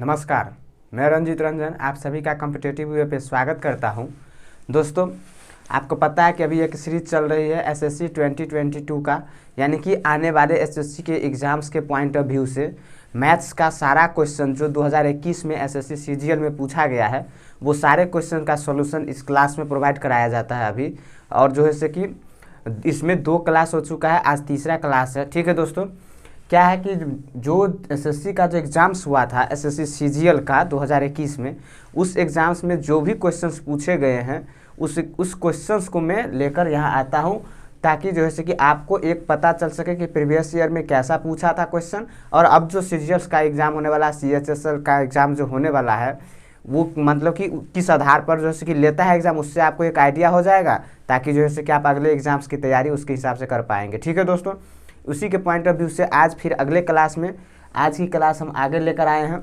नमस्कार, मैं रंजीत रंजन आप सभी का कॉम्पिटिटिव वे पे स्वागत करता हूं। दोस्तों, आपको पता है कि अभी एक सीरीज चल रही है एसएससी 2022 का, यानी कि आने वाले एसएससी के एग्ज़ाम्स के पॉइंट ऑफ व्यू से मैथ्स का सारा क्वेश्चन जो 2021 में एसएससी सीजीएल में पूछा गया है, वो सारे क्वेश्चन का सॉल्यूशन इस क्लास में प्रोवाइड कराया जाता है अभी। और जो है से कि इसमें 2 क्लास हो चुका है, आज तीसरा क्लास है। ठीक है दोस्तों, क्या है कि जो एसएससी का जो एग्ज़ाम्स हुआ था एसएससी सीजीएल का 2021 में, उस एग्ज़ाम्स में जो भी क्वेश्चंस पूछे गए हैं उस क्वेश्चंस को मैं लेकर यहाँ आता हूँ, ताकि जो है से कि आपको एक पता चल सके कि प्रीवियस ईयर में कैसा पूछा था क्वेश्चन, और अब जो सीजीएल का एग्ज़ाम होने वाला है, सीएचएसएल का एग्ज़ाम जो होने वाला है, वो मतलब कि किस आधार पर जैसे कि लेता है एग्ज़ाम, उससे आपको एक आइडिया हो जाएगा, ताकि जो है कि आप अगले एग्ज़ाम्स की तैयारी उसके हिसाब से कर पाएंगे। ठीक है दोस्तों, उसी के पॉइंट ऑफ व्यू से आज फिर अगले क्लास में आज की क्लास हम आगे लेकर आए हैं।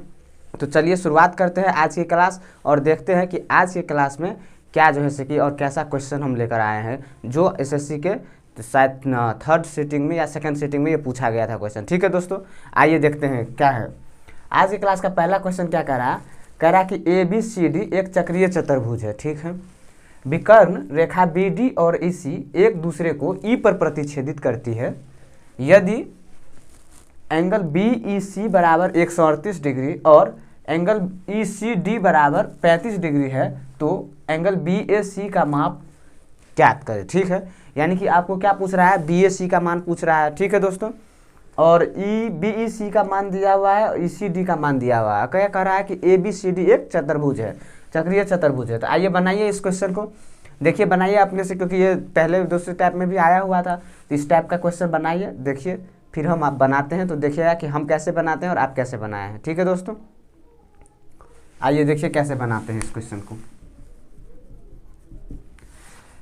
तो चलिए शुरुआत करते हैं आज की क्लास और देखते हैं कि आज की क्लास में क्या जो है से कि और कैसा क्वेश्चन हम लेकर आए हैं, जो एसएससी के शायद 3rd सीटिंग में या 2nd सीटिंग में ये पूछा गया था क्वेश्चन। ठीक है दोस्तों, आइए देखते हैं क्या है आज की क्लास का पहला क्वेश्चन। क्या कह रहा कि ABCD एक चक्रीय चतुर्भुज है। ठीक है, विकर्ण रेखा BD और EC एक दूसरे को E पर प्रतिच्छेदित करती है। यदि एंगल BEC बराबर 138 डिग्री और एंगल ECD बराबर 35 डिग्री है, तो एंगल BAC का माप ज्ञात करें। ठीक है, यानी कि आपको क्या पूछ रहा है, BAC का मान पूछ रहा है। ठीक है दोस्तों, और BEC का मान दिया हुआ है और ECD का मान दिया हुआ है। क्या कह रहा है कि ABCD एक चतुर्भुज है, चक्रीय चतुर्भुज है। तो आइए बनाइए इस क्वेश्चन को, देखिए बनाइए अपने से, क्योंकि ये पहले दूसरे टाइप में भी आया हुआ था। तो इस टाइप का क्वेश्चन बनाइए, देखिए फिर हम आप बनाते हैं तो देखिएगा कि हम कैसे बनाते हैं और आप कैसे बनाए हैं। ठीक है दोस्तों, आइए देखिए कैसे बनाते हैं इस क्वेश्चन को।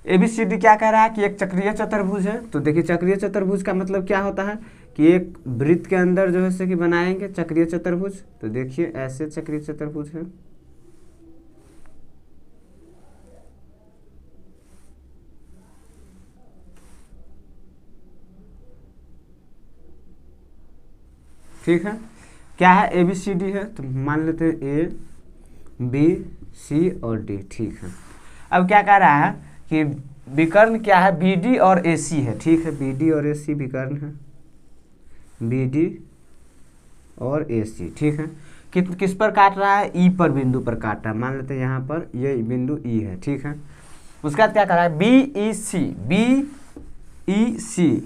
ABCD क्या कह रहा है कि एक चक्रीय चतुर्भुज है। तो देखिए चक्रीय चतुर्भुज का मतलब क्या होता है कि एक वृत्त के अंदर जो है से कि बनाएंगे चक्रीय चतुर्भुज। तो देखिए ऐसे चक्रीय चतुर्भुज है। ठीक है, क्या है, ABCD है, तो मान लेते हैं A, B, C और D। ठीक है, अब क्या कह रहा है कि विकर्ण क्या है, BD और AC है। ठीक है, BD और AC विकर्ण है, BD और AC। ठीक है, किस पर काट रहा है, E पर बिंदु पर काट रहा है। मान लेते हैं यहाँ पर ये बिंदु E है। ठीक है, उसके बाद क्या कर रहा है, BEC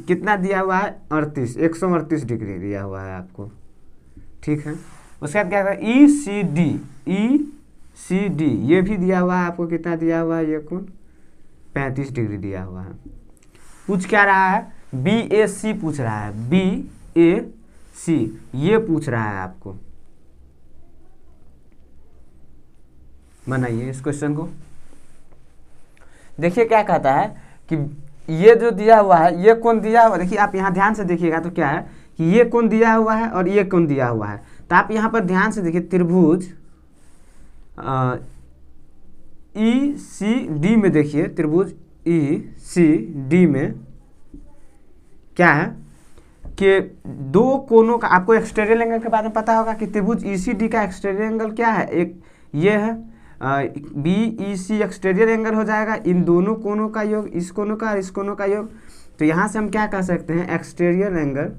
कितना दिया हुआ है, 138 डिग्री दिया हुआ है आपको। ठीक है, उसके बाद क्या कर रहा है, ECD ये भी दिया हुआ है आपको, कितना दिया हुआ है, ये कोण 35 डिग्री दिया हुआ है। पूछ क्या रहा है, BAC पूछ रहा है, BAC ये पूछ रहा है आपको। बनाइए इस क्वेश्चन को, देखिए क्या कहता है कि ये जो दिया हुआ है, ये कोण दिया हुआ, देखिए आप यहाँ ध्यान से देखिएगा तो क्या है कि ये कोण दिया हुआ है और ये कोण दिया हुआ है। तो आप यहाँ पर ध्यान से देखिए, त्रिभुज ECD में देखिए, त्रिभुज ECD में क्या है कि 2 कोणों का, आपको एक्सटीरियर एंगल के बारे में पता होगा कि त्रिभुज ECD का एक्सटीरियर एंगल क्या है, एक ये है BEC एक्सटीरियर एंगल हो जाएगा, इन दोनों कोणों का योग, इस कोणों का और इस कोणों का योग। तो यहाँ से हम क्या कह सकते हैं, एक्सटीरियर एंगल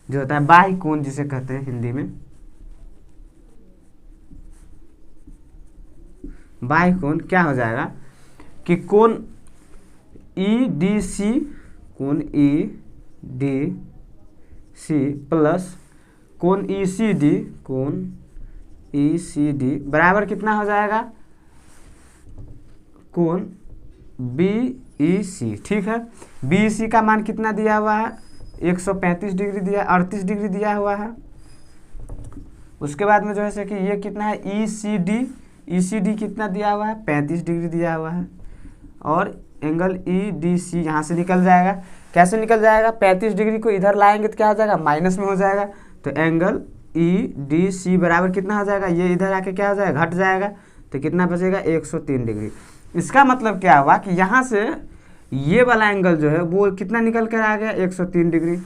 जो होता है बाह्य कोण जिसे कहते हैं हिंदी में, बाह्य कोण क्या हो जाएगा कि कोण EDC प्लस कोण ECD बराबर कितना हो जाएगा, कोण BEC। ठीक है, BEC का मान कितना दिया हुआ है, 135 डिग्री दिया, 38 डिग्री दिया हुआ है। उसके बाद में जो है कि ये कितना है, ECD कितना दिया हुआ है, 35 डिग्री दिया हुआ है। और एंगल EDC यहाँ से निकल जाएगा, कैसे निकल जाएगा, 35 डिग्री को इधर लाएंगे तो क्या हो जाएगा, माइनस में हो जाएगा। तो एंगल EDC बराबर कितना हो जाएगा, ये इधर आके क्या हो जाएगा, घट जाएगा। तो कितना बचेगा, 103 डिग्री। इसका मतलब क्या हुआ कि यहाँ से ये वाला एंगल जो है वो कितना निकल कर आ गया, 103 डिग्री।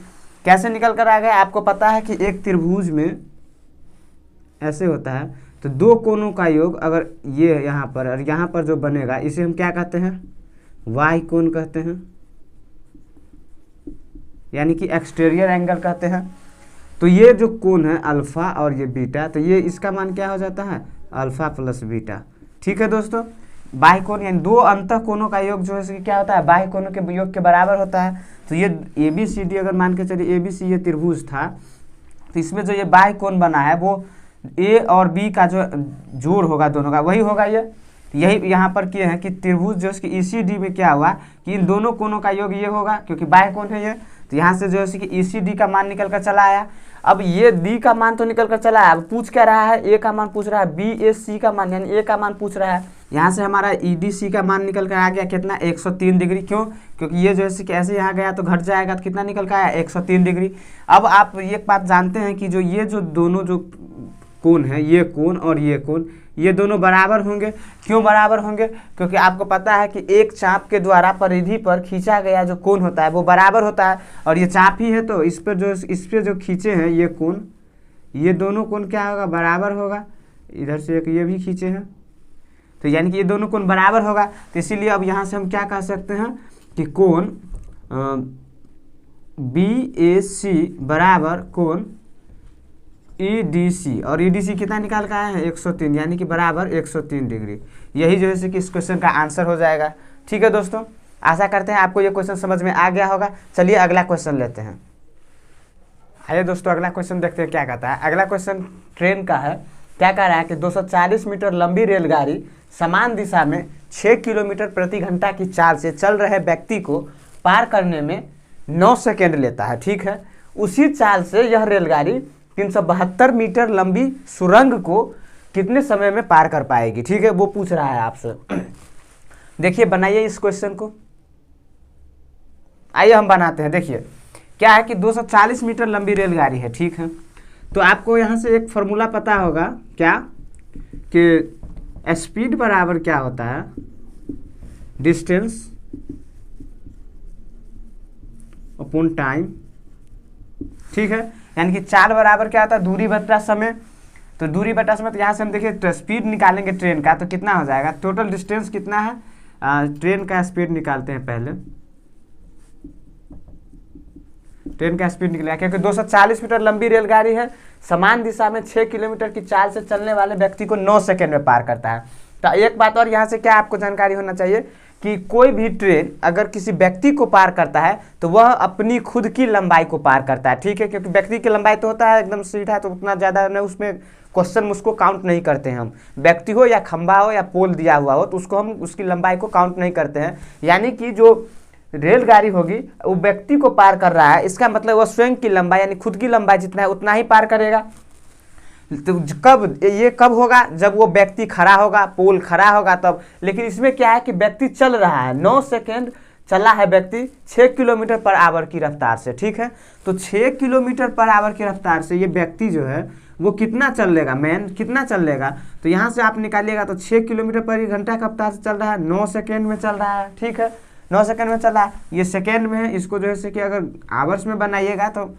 कैसे निकल कर आ गया, आपको पता है कि एक त्रिभुज में ऐसे होता है, तो दो कोनों का योग अगर ये यहाँ पर और यहाँ पर जो बनेगा इसे हम क्या कहते हैं, वाई कोण कहते हैं, यानी कि एक्सटीरियर एंगल कहते हैं। तो ये जो कोण है अल्फा और ये बीटा, तो ये इसका मान क्या हो जाता है, अल्फा प्लस बीटा। ठीक है दोस्तों, बाह्य कोण यानी दो अंतः कोणों का योग जो है क्या होता है, बाह्य कोणों के योग के बराबर होता है। तो ये ABCD अगर मान के चलिए ABC ये त्रिभुज था, तो इसमें जो ये बाह्य कोण बना है वो A और B का जो जोड़ होगा दोनों का वही होगा ये। यही यहाँ पर किए हैं कि त्रिभुज जो इसकी ECD में क्या हुआ कि इन दोनों कोणों का योग ये होगा, क्योंकि बाह्य कोण है ये। तो यहाँ से जो है कि ECD का मान निकल कर चला आया। अब ये D का मान तो निकल कर चला आया, अब पूछ क्या रहा है, A का मान पूछ रहा है, BAC का मान यानी A का मान पूछ रहा है। यहाँ से हमारा EDC का मान निकल कर आ गया कितना, 103 डिग्री। क्यों, क्योंकि ये जैसे कि ऐसे यहाँ गया तो घट जाएगा, तो कितना निकल कर आया, 103 डिग्री। अब आप एक बात जानते हैं कि जो ये जो दोनों जो कोण है, ये कोण और ये कोण, ये दोनों बराबर होंगे। क्यों बराबर होंगे, क्योंकि आपको पता है कि एक चाप के द्वारा परिधि पर खींचा गया जो कोण होता है वो बराबर होता है, और ये चाप ही है तो इस पर जो खींचे हैं ये कोण, ये दोनों कोण क्या होगा, बराबर होगा। इधर से एक ये भी खींचे हैं, तो यानी कि ये दोनों कोण बराबर होगा। तो इसीलिए अब यहाँ से हम क्या कह सकते हैं कि कोण BAC बराबर कोण EDC, और EDC कितना निकाल का आया है, 103, यानी कि बराबर 103 डिग्री। यही जो है कि इस क्वेश्चन का आंसर हो जाएगा। ठीक है दोस्तों, आशा करते हैं आपको ये क्वेश्चन समझ में आ गया होगा। चलिए अगला क्वेश्चन लेते हैं। आइए दोस्तों अगला क्वेश्चन देखते हैं क्या कहता है। अगला क्वेश्चन ट्रेन का है। क्या कह रहा है कि 240 मीटर लंबी रेलगाड़ी समान दिशा में 6 किलोमीटर प्रति घंटा की चाल से चल रहे व्यक्ति को पार करने में 9 सेकेंड लेता है। ठीक है, उसी चाल से यह रेलगाड़ी 372 मीटर लंबी सुरंग को कितने समय में पार कर पाएगी। ठीक है, वो पूछ रहा है आपसे। देखिए बनाइए इस क्वेश्चन को। आइए हम बनाते हैं। देखिए क्या है कि 240 मीटर लंबी रेलगाड़ी है। ठीक है, तो आपको यहाँ से एक फॉर्मूला पता होगा क्या, कि स्पीड बराबर क्या होता है, डिस्टेंस अपॉन टाइम। ठीक है, यानी कि चाल बराबर क्या होता है, दूरी बटा समय। तो दूरी बटा समय, तो यहाँ से हम देखिए स्पीड निकालेंगे ट्रेन का, तो कितना हो जाएगा, टोटल डिस्टेंस कितना है, ट्रेन का स्पीड निकालते हैं पहले। ट्रेन का स्पीड निकलेगा, क्योंकि 240 मीटर लंबी रेलगाड़ी है, समान दिशा में 6 किलोमीटर की चाल से चलने वाले व्यक्ति को 9 सेकेंड में पार करता है। तो एक बात और यहाँ से क्या आपको जानकारी होना चाहिए कि कोई भी ट्रेन अगर किसी व्यक्ति को पार करता है तो वह अपनी खुद की लंबाई को पार करता है। ठीक है, क्योंकि व्यक्ति की लंबाई तो होता है एकदम सीधा, तो उतना ज़्यादा न उसमें क्वेश्चन उसको काउंट नहीं करते हैं हम। व्यक्ति हो या खंभा हो या पोल दिया हुआ हो तो उसको हम उसकी लंबाई को काउंट नहीं करते हैं। यानी कि जो रेलगाड़ी होगी वो व्यक्ति को पार कर रहा है, इसका मतलब वह स्वयं की लंबाई यानी खुद की लंबाई जितना है उतना ही पार करेगा। तो कब होगा, जब वो व्यक्ति खड़ा होगा, पोल खड़ा होगा तब। लेकिन इसमें क्या है कि व्यक्ति चल रहा है, 9 सेकेंड चला है व्यक्ति 6 किलोमीटर पर आवर की रफ्तार से। ठीक है, तो 6 किलोमीटर पर आवर की रफ्तार से ये व्यक्ति जो है वो कितना चल लेगा, कितना चल लेगा, तो यहाँ से आप निकालिएगा तो 6 किलोमीटर पर घंटा की रफ्तार से चल रहा है, 9 सेकेंड में चल रहा है। ठीक है, 9 सेकेंड में चल रहा है, ये सेकेंड में है। इसको जो है कि अगर आवर्स में बनाइएगा तो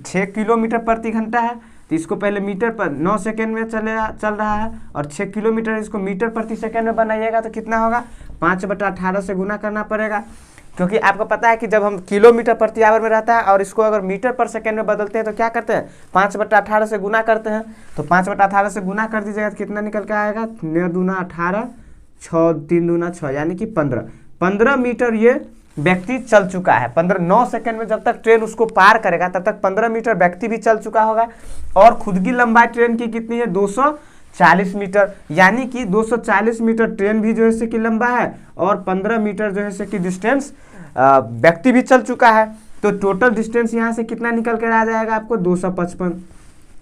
6 किलोमीटर प्रति घंटा है, तो इसको पहले मीटर पर 9 सेकेंड में चल रहा है, और 6 किलोमीटर इसको मीटर प्रति सेकेंड में बनाइएगा तो कितना होगा, 5/18 से गुना करना पड़ेगा। क्योंकि आपको पता है कि जब हम किलोमीटर प्रति आवर में रहता है और इसको अगर मीटर पर सेकेंड में बदलते हैं तो क्या करते हैं, 5/18 से गुना करते हैं। तो 5/18 से गुना कर दीजिएगा तो कितना निकल के आएगा, 9 दूना 18, 6 3 दूना 6, यानी कि 15 मीटर ये व्यक्ति चल चुका है। 9 सेकंड में जब तक ट्रेन उसको पार करेगा तब तक 15 मीटर व्यक्ति भी चल चुका होगा। और खुद की लंबाई ट्रेन की कितनी है, 240 मीटर, यानी कि 240 मीटर ट्रेन भी जो है कि लंबा है, और 15 मीटर जो है कि डिस्टेंस व्यक्ति भी चल चुका है। तो टोटल डिस्टेंस यहाँ से कितना निकल कर आ जाएगा आपको, 255।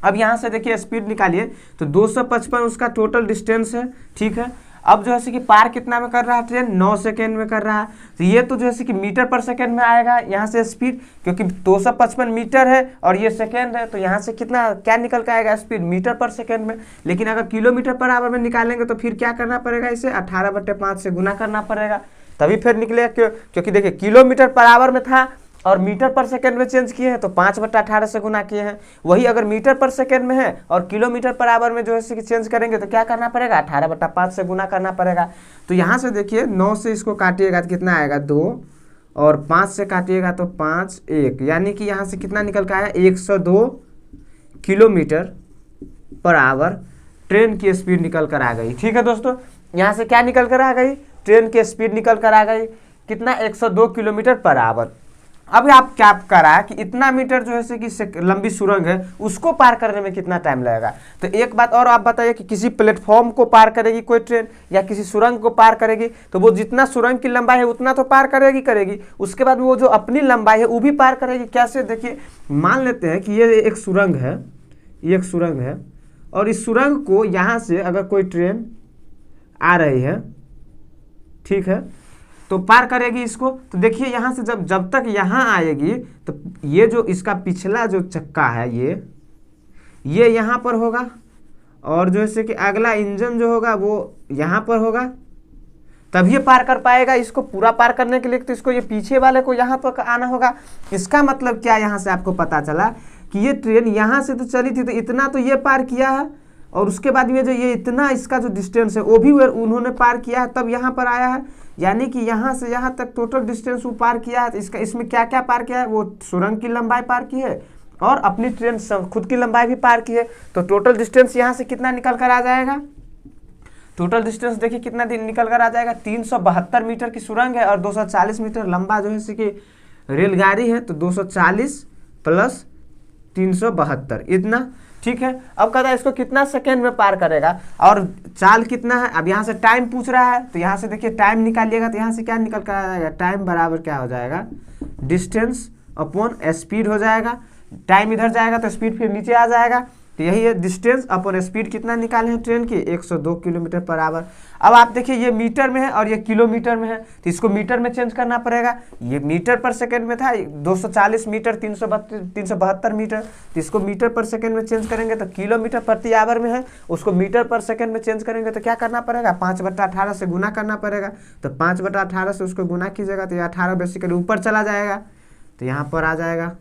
अब यहाँ से देखिए स्पीड निकालिए, तो 255 उसका टोटल डिस्टेंस है। ठीक है, अब जो है कि पार कितना में कर रहा है ट्रेन, 9 सेकेंड में कर रहा है। तो ये तो जो है कि मीटर पर सेकेंड में आएगा यहाँ से स्पीड, क्योंकि 255 मीटर है और ये सेकेंड है, तो यहाँ से कितना क्या निकल के आएगा स्पीड, मीटर पर सेकेंड में। लेकिन अगर किलोमीटर पर आवर में निकालेंगे तो फिर क्या करना पड़ेगा, इसे 18/5 से गुना करना पड़ेगा। तभी फिर निकलेगा क्योंकि देखिए किलोमीटर पर आवर में था और मीटर पर सेकंड में चेंज किए हैं तो 5/18 से गुना किए हैं। वही अगर मीटर पर सेकंड में है और किलोमीटर पर आवर में जो है चेंज करेंगे तो क्या करना पड़ेगा, 18/5 से गुना करना पड़ेगा। तो यहाँ से देखिए 9 से इसको काटिएगा तो कितना आएगा 2, और 5 से काटिएगा तो 5 1, यानी कि यहाँ से कितना निकल कर आया 102 किलोमीटर पर आवर ट्रेन की स्पीड निकल कर आ गई। ठीक है दोस्तों, यहाँ से क्या निकल कर आ गई, ट्रेन की स्पीड निकल कर आ गई कितना 102 किलोमीटर पर आवर। अब आप क्या करा कि इतना मीटर जो है कि लंबी सुरंग है उसको पार करने में कितना टाइम लगेगा। तो एक बात और आप बताइए कि किसी प्लेटफॉर्म को पार करेगी कोई ट्रेन या किसी सुरंग को पार करेगी तो वो जितना सुरंग की लंबाई है उतना तो पार करेगी, उसके बाद वो जो अपनी लंबाई है वो भी पार करेगी। कैसे, देखिए मान लेते हैं कि ये एक सुरंग है, ये एक सुरंग है और इस सुरंग को यहाँ से अगर कोई ट्रेन आ रही है, ठीक है, तो पार करेगी इसको। तो देखिए यहाँ से जब तक यहाँ आएगी तो ये जो इसका पिछला जो चक्का है ये यहाँ पर होगा और जो है कि अगला इंजन जो होगा वो यहाँ पर होगा, तब ये पार कर पाएगा। इसको पूरा पार करने के लिए तो इसको ये पीछे वाले को यहाँ पर आना होगा। इसका मतलब क्या, यहाँ से आपको पता चला कि ये ट्रेन यहाँ से तो चली थी तो इतना तो ये पार किया है और उसके बाद में जो ये इतना इसका जो डिस्टेंस है वो भी उन्होंने पार किया है तब यहाँ पर आया है, यानी कि यहाँ से यहाँ तक टोटल डिस्टेंस वो पार किया है। तो इसमें क्या क्या पार किया है, वो सुरंग की लंबाई पार की है और अपनी ट्रेन खुद की लंबाई भी पार की है। तो टोटल डिस्टेंस यहाँ से कितना निकल कर आ जाएगा, टोटल डिस्टेंस देखिए कितना निकल कर आ जाएगा, 372 मीटर की सुरंग है और 240 मीटर लंबा जो है कि रेलगाड़ी है। तो 240 प्लस 372 इतना, ठीक है। अब कहता है इसको कितना सेकेंड में पार करेगा और चाल कितना है। अब यहाँ से टाइम पूछ रहा है तो यहाँ से देखिए टाइम निकालिएगा तो यहाँ से क्या निकल कर आ जाएगा, टाइम बराबर क्या हो जाएगा, डिस्टेंस अपॉन स्पीड हो जाएगा। टाइम इधर जाएगा तो स्पीड फिर नीचे आ जाएगा। तो यही है डिस्टेंस अपॉन स्पीड कितना निकाले हैं ट्रेन की, 102 किलोमीटर पर आवर। अब आप देखिए ये मीटर में है और ये किलोमीटर में है तो इसको मीटर में चेंज करना पड़ेगा। ये मीटर पर सेकंड में था 240 मीटर 372 मीटर, तो इसको मीटर पर सेकंड में चेंज करेंगे तो किलोमीटर प्रति आवर में है, उसको मीटर पर सेकंड में चेंज करेंगे तो क्या करना पड़ेगा, 5/18 से गुना करना पड़ेगा। तो 5/18 से उसको गुना कीजिएगा तो ये 18 बेसिकली ऊपर चला जाएगा तो यहाँ पर आ जाएगा,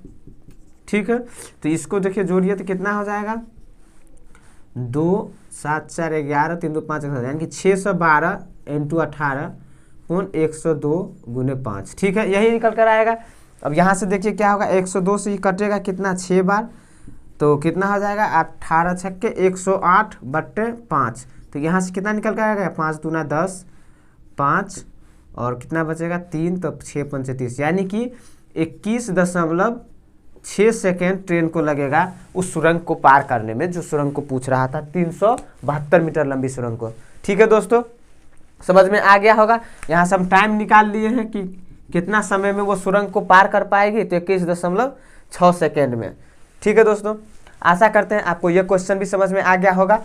ठीक है। तो इसको देखिए जोड़िए तो कितना हो जाएगा, 2 7 4 11 3 2 5 यानी कि 612 × 18 पूर्ण 102 × 5, ठीक है, यही निकल कर आएगा। अब यहाँ से देखिए क्या होगा, 102 से ही कटेगा कितना 6 बार तो कितना हो जाएगा 18 छक्के 108/5। तो यहाँ से कितना निकल कर आएगा, 5 दूना 10 5 और कितना बचेगा 3 तो 6 5 30, यानी कि 21.6 सेकेंड ट्रेन को लगेगा उस सुरंग को पार करने में, जो सुरंग को पूछ रहा था 372 मीटर लंबी सुरंग को। ठीक है दोस्तों, समझ में आ गया होगा। यहाँ से हम टाइम निकाल लिए हैं कि कितना समय में वो सुरंग को पार कर पाएगी, तो 21.6 सेकेंड में। ठीक है दोस्तों, आशा करते हैं आपको ये क्वेश्चन भी समझ में आ गया होगा।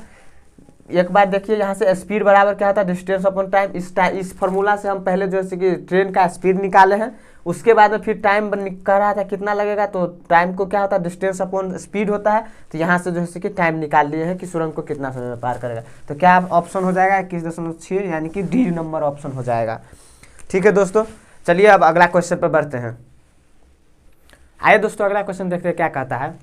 एक बार देखिए यहाँ से स्पीड बराबर क्या होता है, डिस्टेंस अपॉन टाइम। इस फॉर्मूला से हम पहले जो है कि ट्रेन का स्पीड निकाले हैं, उसके बाद में फिर टाइम कह रहा था कितना लगेगा, तो टाइम को क्या होता है डिस्टेंस अपॉन स्पीड होता है। तो यहाँ से जो है कि टाइम निकाल लिए हैं कि सुरंग को कितना समय में पार करेगा। तो क्या ऑप्शन हो जाएगा 21.6, यानी कि डी नंबर ऑप्शन हो जाएगा। ठीक है दोस्तों, चलिए अब अगला क्वेश्चन पर बढ़ते हैं। आइए दोस्तों अगला क्वेश्चन देखते हैं क्या कहता है।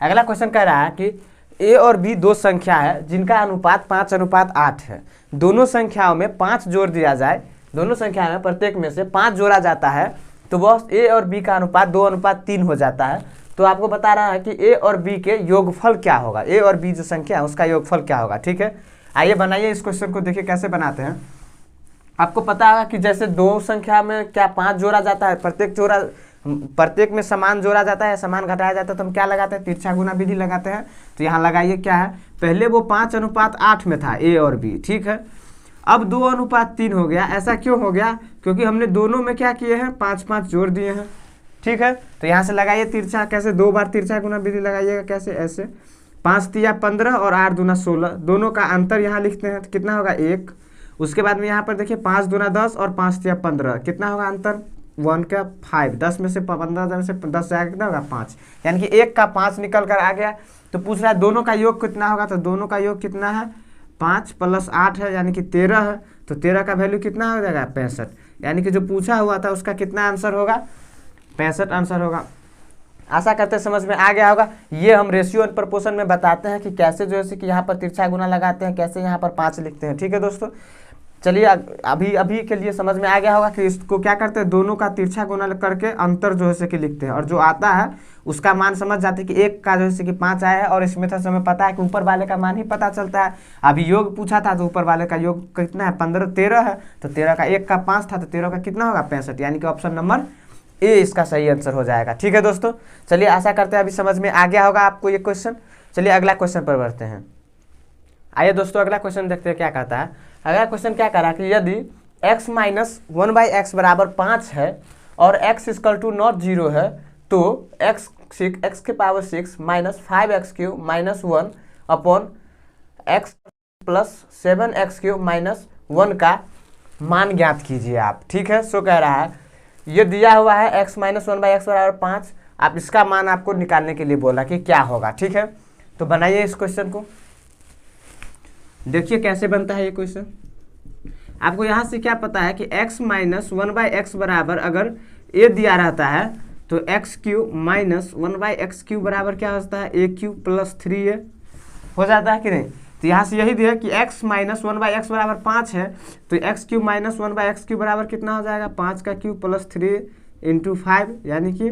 अगला क्वेश्चन कह रहा है कि ए और बी दो संख्या है जिनका अनुपात 5:8 है। दोनों संख्याओं में 5 जोड़ दिया जाए, दोनों संख्या में प्रत्येक में से 5 जोड़ा जाता है तो वह ए और बी का अनुपात 2:3 हो जाता है। तो आपको बता रहा है कि ए और बी के योगफल क्या होगा, ए और बी जो संख्या है उसका योगफल क्या होगा। ठीक है, आइए बनाइए इस क्वेश्चन को, देखिए कैसे बनाते हैं। आपको पता होगा कि जैसे दो संख्या में क्या 5 जोड़ा जाता है, प्रत्येक में समान जोड़ा जाता है, समान घटाया जाता है, तो हम क्या लगाते हैं, तिरछा गुना विधि लगाते हैं। तो यहाँ लगाइए क्या है, पहले वो 5:8 में था ए और बी, ठीक है, अब 2:3 हो गया। ऐसा क्यों हो गया, क्योंकि हमने दोनों में क्या किए हैं 5-5 जोड़ दिए हैं। ठीक है, तो यहाँ से लगाइए तिरछा, कैसे 2 बार तिरछा गुना विधि लगाइएगा, कैसे ऐसे 5 तिया 15 और 8 दूना 16, दोनों का अंतर यहाँ लिखते हैं तो कितना होगा 1। उसके बाद में यहाँ पर देखिए 5 दूना 10 और 5 तिया 15, कितना होगा अंतर 1 का 5, 10 में से 15 में से 10 जाएगा कितना होगा 5, यानी कि 1 का 5 निकल कर आ गया। तो पूछ रहा है दोनों का योग कितना होगा, तो दोनों का योग कितना है 5 + 8 है यानी कि 13 है, तो 13 का वैल्यू कितना हो जाएगा 65, यानी कि जो पूछा हुआ था उसका कितना आंसर होगा 65 आंसर होगा। आशा करते समझ में आ गया होगा। ये हम रेशियो एंड प्रोपोर्शन में बताते हैं कि कैसे जो है कि यहाँ पर तिरछा गुना लगाते हैं, कैसे यहाँ पर 5 लिखते हैं। ठीक है दोस्तों, चलिए अभी के लिए समझ में आ गया होगा कि इसको क्या करते हैं, दोनों का तिरछा गुना करके अंतर जो है कि लिखते हैं, और जो आता है उसका मान समझ जाते हैं कि एक का जो है कि 5 आया है, और इस मेथड से हमें पता है कि ऊपर वाले का मान ही पता चलता है। अभी योग पूछा था तो ऊपर वाले का योग कितना है 15, 13 है, तो 13 का 1 का 5 था, तो 13 का कितना होगा 65, यानी कि ऑप्शन नंबर ए इसका सही आंसर हो जाएगा। ठीक है दोस्तों, चलिए आशा करते हैं अभी समझ में आ गया होगा आपको ये क्वेश्चन। चलिए अगला क्वेश्चन पर बढ़ते हैं। आइए दोस्तों अगला क्वेश्चन देखते हैं क्या कहता है। अगला क्वेश्चन क्या कह रहा है कि यदि x - 1/x बराबर 5 है और x = नॉट 0 है, तो x के power 6 - 5x³ - 1 upon x + 7x³ - 1 का मान ज्ञात कीजिए आप। ठीक है, सो कह रहा है ये दिया हुआ है x - 1/x बराबर 5, आप इसका मान आपको निकालने के लिए बोला कि क्या होगा। ठीक है, तो बनाइए इस क्वेश्चन को, देखिए कैसे बनता है ये क्वेश्चन। आपको यहाँ से क्या पता है कि x - 1/x बराबर अगर a दिया रहता है तो x³ - 1/x³ बराबर क्या होता है a³ + 3a हो जाता है कि नहीं। तो यहाँ से यही दिया है कि x - 1/x बराबर 5 है, तो x³ - 1/x³ बराबर कितना हो जाएगा 5 का क्यूब + 3 × 5 यानी कि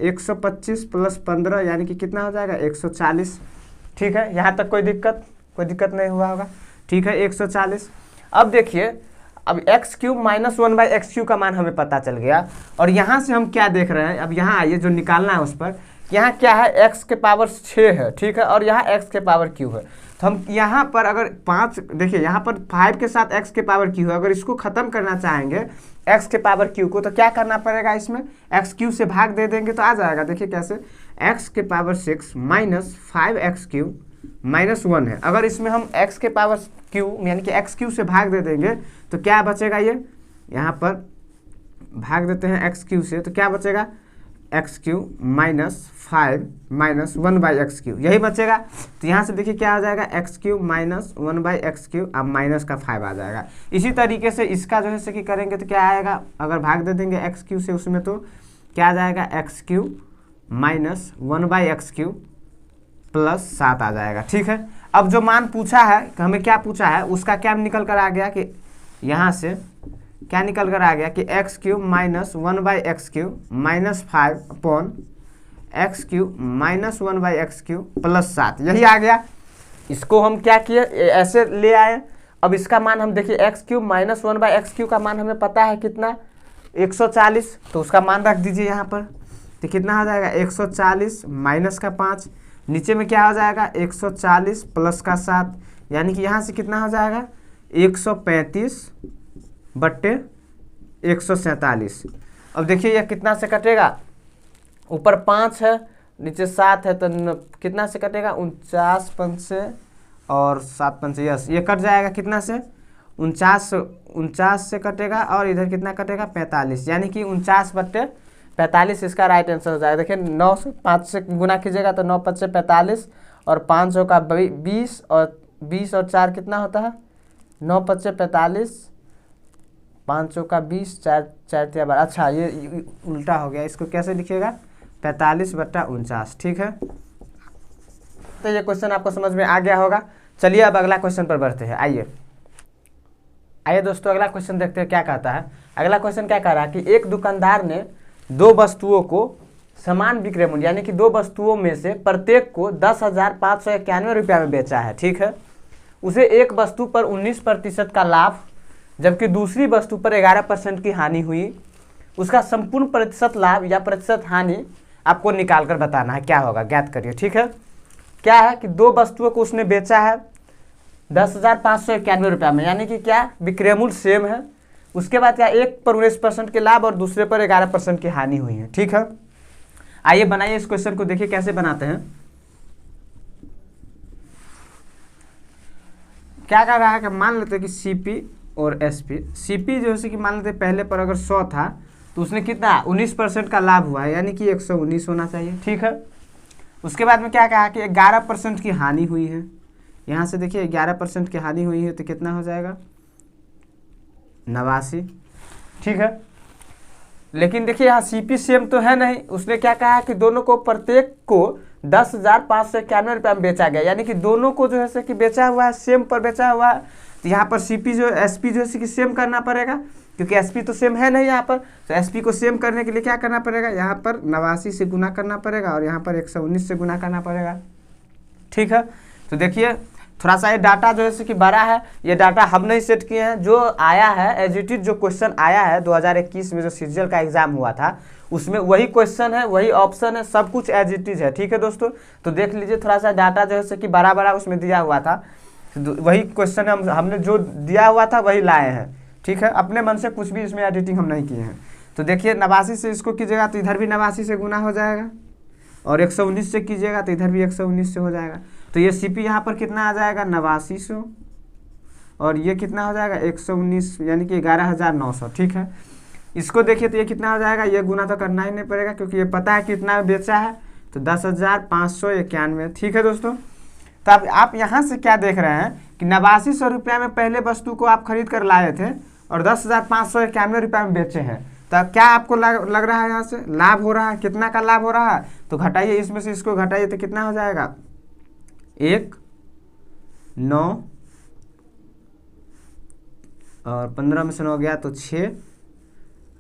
125 + 15 यानी कि कितना हो जाएगा 140। ठीक है, यहाँ तक कोई दिक्कत नहीं हुआ होगा। ठीक है, 140। अब देखिए, अब x³ - 1/x³ का मान हमें पता चल गया, और यहाँ से हम क्या देख रहे हैं, अब यहाँ आइए जो निकालना है उस पर, यहाँ क्या है x के पावर 6 है। ठीक है, और यहाँ x के पावर q है, तो हम यहाँ पर अगर 5 देखिए, यहाँ पर 5 के साथ x के पावर q है, अगर इसको ख़त्म करना चाहेंगे x के पावर q को, तो क्या करना पड़ेगा, इसमें x³ से भाग दे देंगे तो आ जाएगा। देखिए कैसे, x के पावर 6 - 5x³ - 1 है, अगर इसमें हम x के पावर q यानी कि x³ से भाग दे देंगे तो क्या बचेगा, ये यहाँ पर भाग देते हैं x³ से, तो क्या बचेगा x³ - 5 - 1/x³, यही बचेगा। तो यहाँ से देखिए क्या हो जाएगा x³ - 1/x³ अब माइनस का 5 आ जाएगा। इसी तरीके से इसका जो है कि करेंगे तो क्या आएगा, अगर भाग दे देंगे x³ से उसमें तो क्या आ जाएगा x³ - 1/x³ + 7 आ जाएगा। ठीक है, अब जो मान पूछा है, हमें क्या पूछा है उसका क्या निकल कर आ गया कि यहाँ से क्या निकल कर आ गया कि x³ - 1/x³ - 5 upon x³ - 1/x³ + 7, यही आ गया। इसको हम क्या किए, ऐसे ले आए। अब इसका मान हम देखिए x³ - 1/x³ का मान हमें पता है कितना 140, तो उसका मान रख दीजिए यहाँ पर, तो कितना हो जाएगा 140 माइनस का 5, नीचे में क्या हो जाएगा 140 + का 7, यानी कि यहाँ से कितना हो जाएगा 135/147। अब देखिए यह कितना से कटेगा, ऊपर 5 है नीचे 7 है, तो कितना से कटेगा 49 पंचे और 7 पंचे, यस ये कट जाएगा कितना से 49 से कटेगा, और इधर कितना कटेगा 45, यानी कि 49/45 इसका राइट आंसर हो जाएगा। देखिए 9 से 5 से गुना कीजिएगा तो 9 × 5 = 45 और 500 का 20 और 20 और 4 कितना होता है 9 × 5 = 45, 500 का 20, 4 × 12। अच्छा ये उल्टा हो गया, इसको कैसे लिखिएगा 45/49। ठीक है, तो ये क्वेश्चन आपको समझ में आ गया होगा। चलिए अब अगला क्वेश्चन पर बढ़ते हैं। आइए दोस्तों अगला क्वेश्चन देखते हैं क्या कहता है। अगला क्वेश्चन क्या कह रहा है कि एक दुकानदार ने 2 वस्तुओं को समान विक्रय मूल्य यानी कि 2 वस्तुओं में से प्रत्येक को 10,591 रुपया में बेचा है। ठीक है, उसे एक वस्तु पर 19% का लाभ जबकि दूसरी वस्तु पर 11% की हानि हुई। उसका संपूर्ण प्रतिशत लाभ या प्रतिशत हानि आपको निकाल कर बताना है, क्या होगा ज्ञात करिए। ठीक है, क्या है कि 2 वस्तुओं को उसने बेचा है 10,591 रुपया में, यानी कि क्या विक्रय मूल्य सेम है। उसके बाद क्या एक पर 19% के लाभ और दूसरे पर 11% की हानि हुई है। ठीक है, आइए बनाइए इस क्वेश्चन को, देखिए कैसे बनाते हैं। क्या कर रहा है कि मान लेते हैं कि CP और SP। CP जो है कि मान लेते पहले पर अगर 100 था तो उसने कितना 19% का लाभ हुआ है, यानी कि 119 होना चाहिए। ठीक है, उसके बाद में क्या कहा कि 11% की हानि हुई है, यहाँ से देखिए 11% की हानि हुई है तो कितना हो जाएगा 89, ठीक है। लेकिन देखिए यहाँ सीपी सेम तो है नहीं, उसने क्या कहा कि दोनों को प्रत्येक को 10,591 रुपये में बेचा गया, यानी कि दोनों को जो है कि बेचा हुआ है, सेम पर बेचा हुआ है। तो यहाँ पर सीपी जो एसपी जो है कि सेम करना पड़ेगा, क्योंकि एसपी तो सेम है नहीं यहाँ पर। तो एसपी को सेम करने के लिए क्या करना पड़ेगा, यहाँ पर 89 से गुना करना पड़ेगा और यहाँ पर 119 से गुना करना पड़ेगा, ठीक है। तो देखिए थोड़ा सा ये डाटा जो है कि बड़ा है, ये डाटा हम नहीं सेट किए हैं, जो आया है एज इट इज, जो क्वेश्चन आया है 2021 में जो सीजीएल का एग्जाम हुआ था उसमें वही क्वेश्चन है, वही ऑप्शन है, सब कुछ एज इट इज है, ठीक है दोस्तों। तो देख लीजिए थोड़ा सा डाटा जो है कि बड़ा बड़ा उसमें दिया हुआ था, वही क्वेश्चन हमने जो दिया हुआ था वही लाए हैं, ठीक है। अपने मन से कुछ भी इसमें एडिटिंग हम नहीं किए हैं। तो देखिए 89 से इसको कीजिएगा तो इधर भी 89 से गुना हो जाएगा, और 119 से कीजिएगा तो इधर भी 119 से हो जाएगा। तो ये सीपी यहाँ पर कितना आ जाएगा 8900, और ये कितना हो जाएगा 119, यानी कि 11,900, ठीक है। इसको देखिए तो ये कितना हो जाएगा, ये गुना तो करना ही नहीं पड़ेगा क्योंकि ये पता है कितना बेचा है, तो 10,591, ठीक है दोस्तों। तो अब आप यहाँ से क्या देख रहे हैं कि 8900 रुपये में पहले वस्तु को आप खरीद कर लाए थे और 10,591 रुपये में बेचे हैं। तो अब क्या आपको लग रहा है यहाँ से लाभ हो रहा है, कितना का लाभ हो रहा है, तो घटाइए, इसमें से इसको घटाइए तो कितना हो जाएगा 1,9 और 15 में से 9 गया तो 6,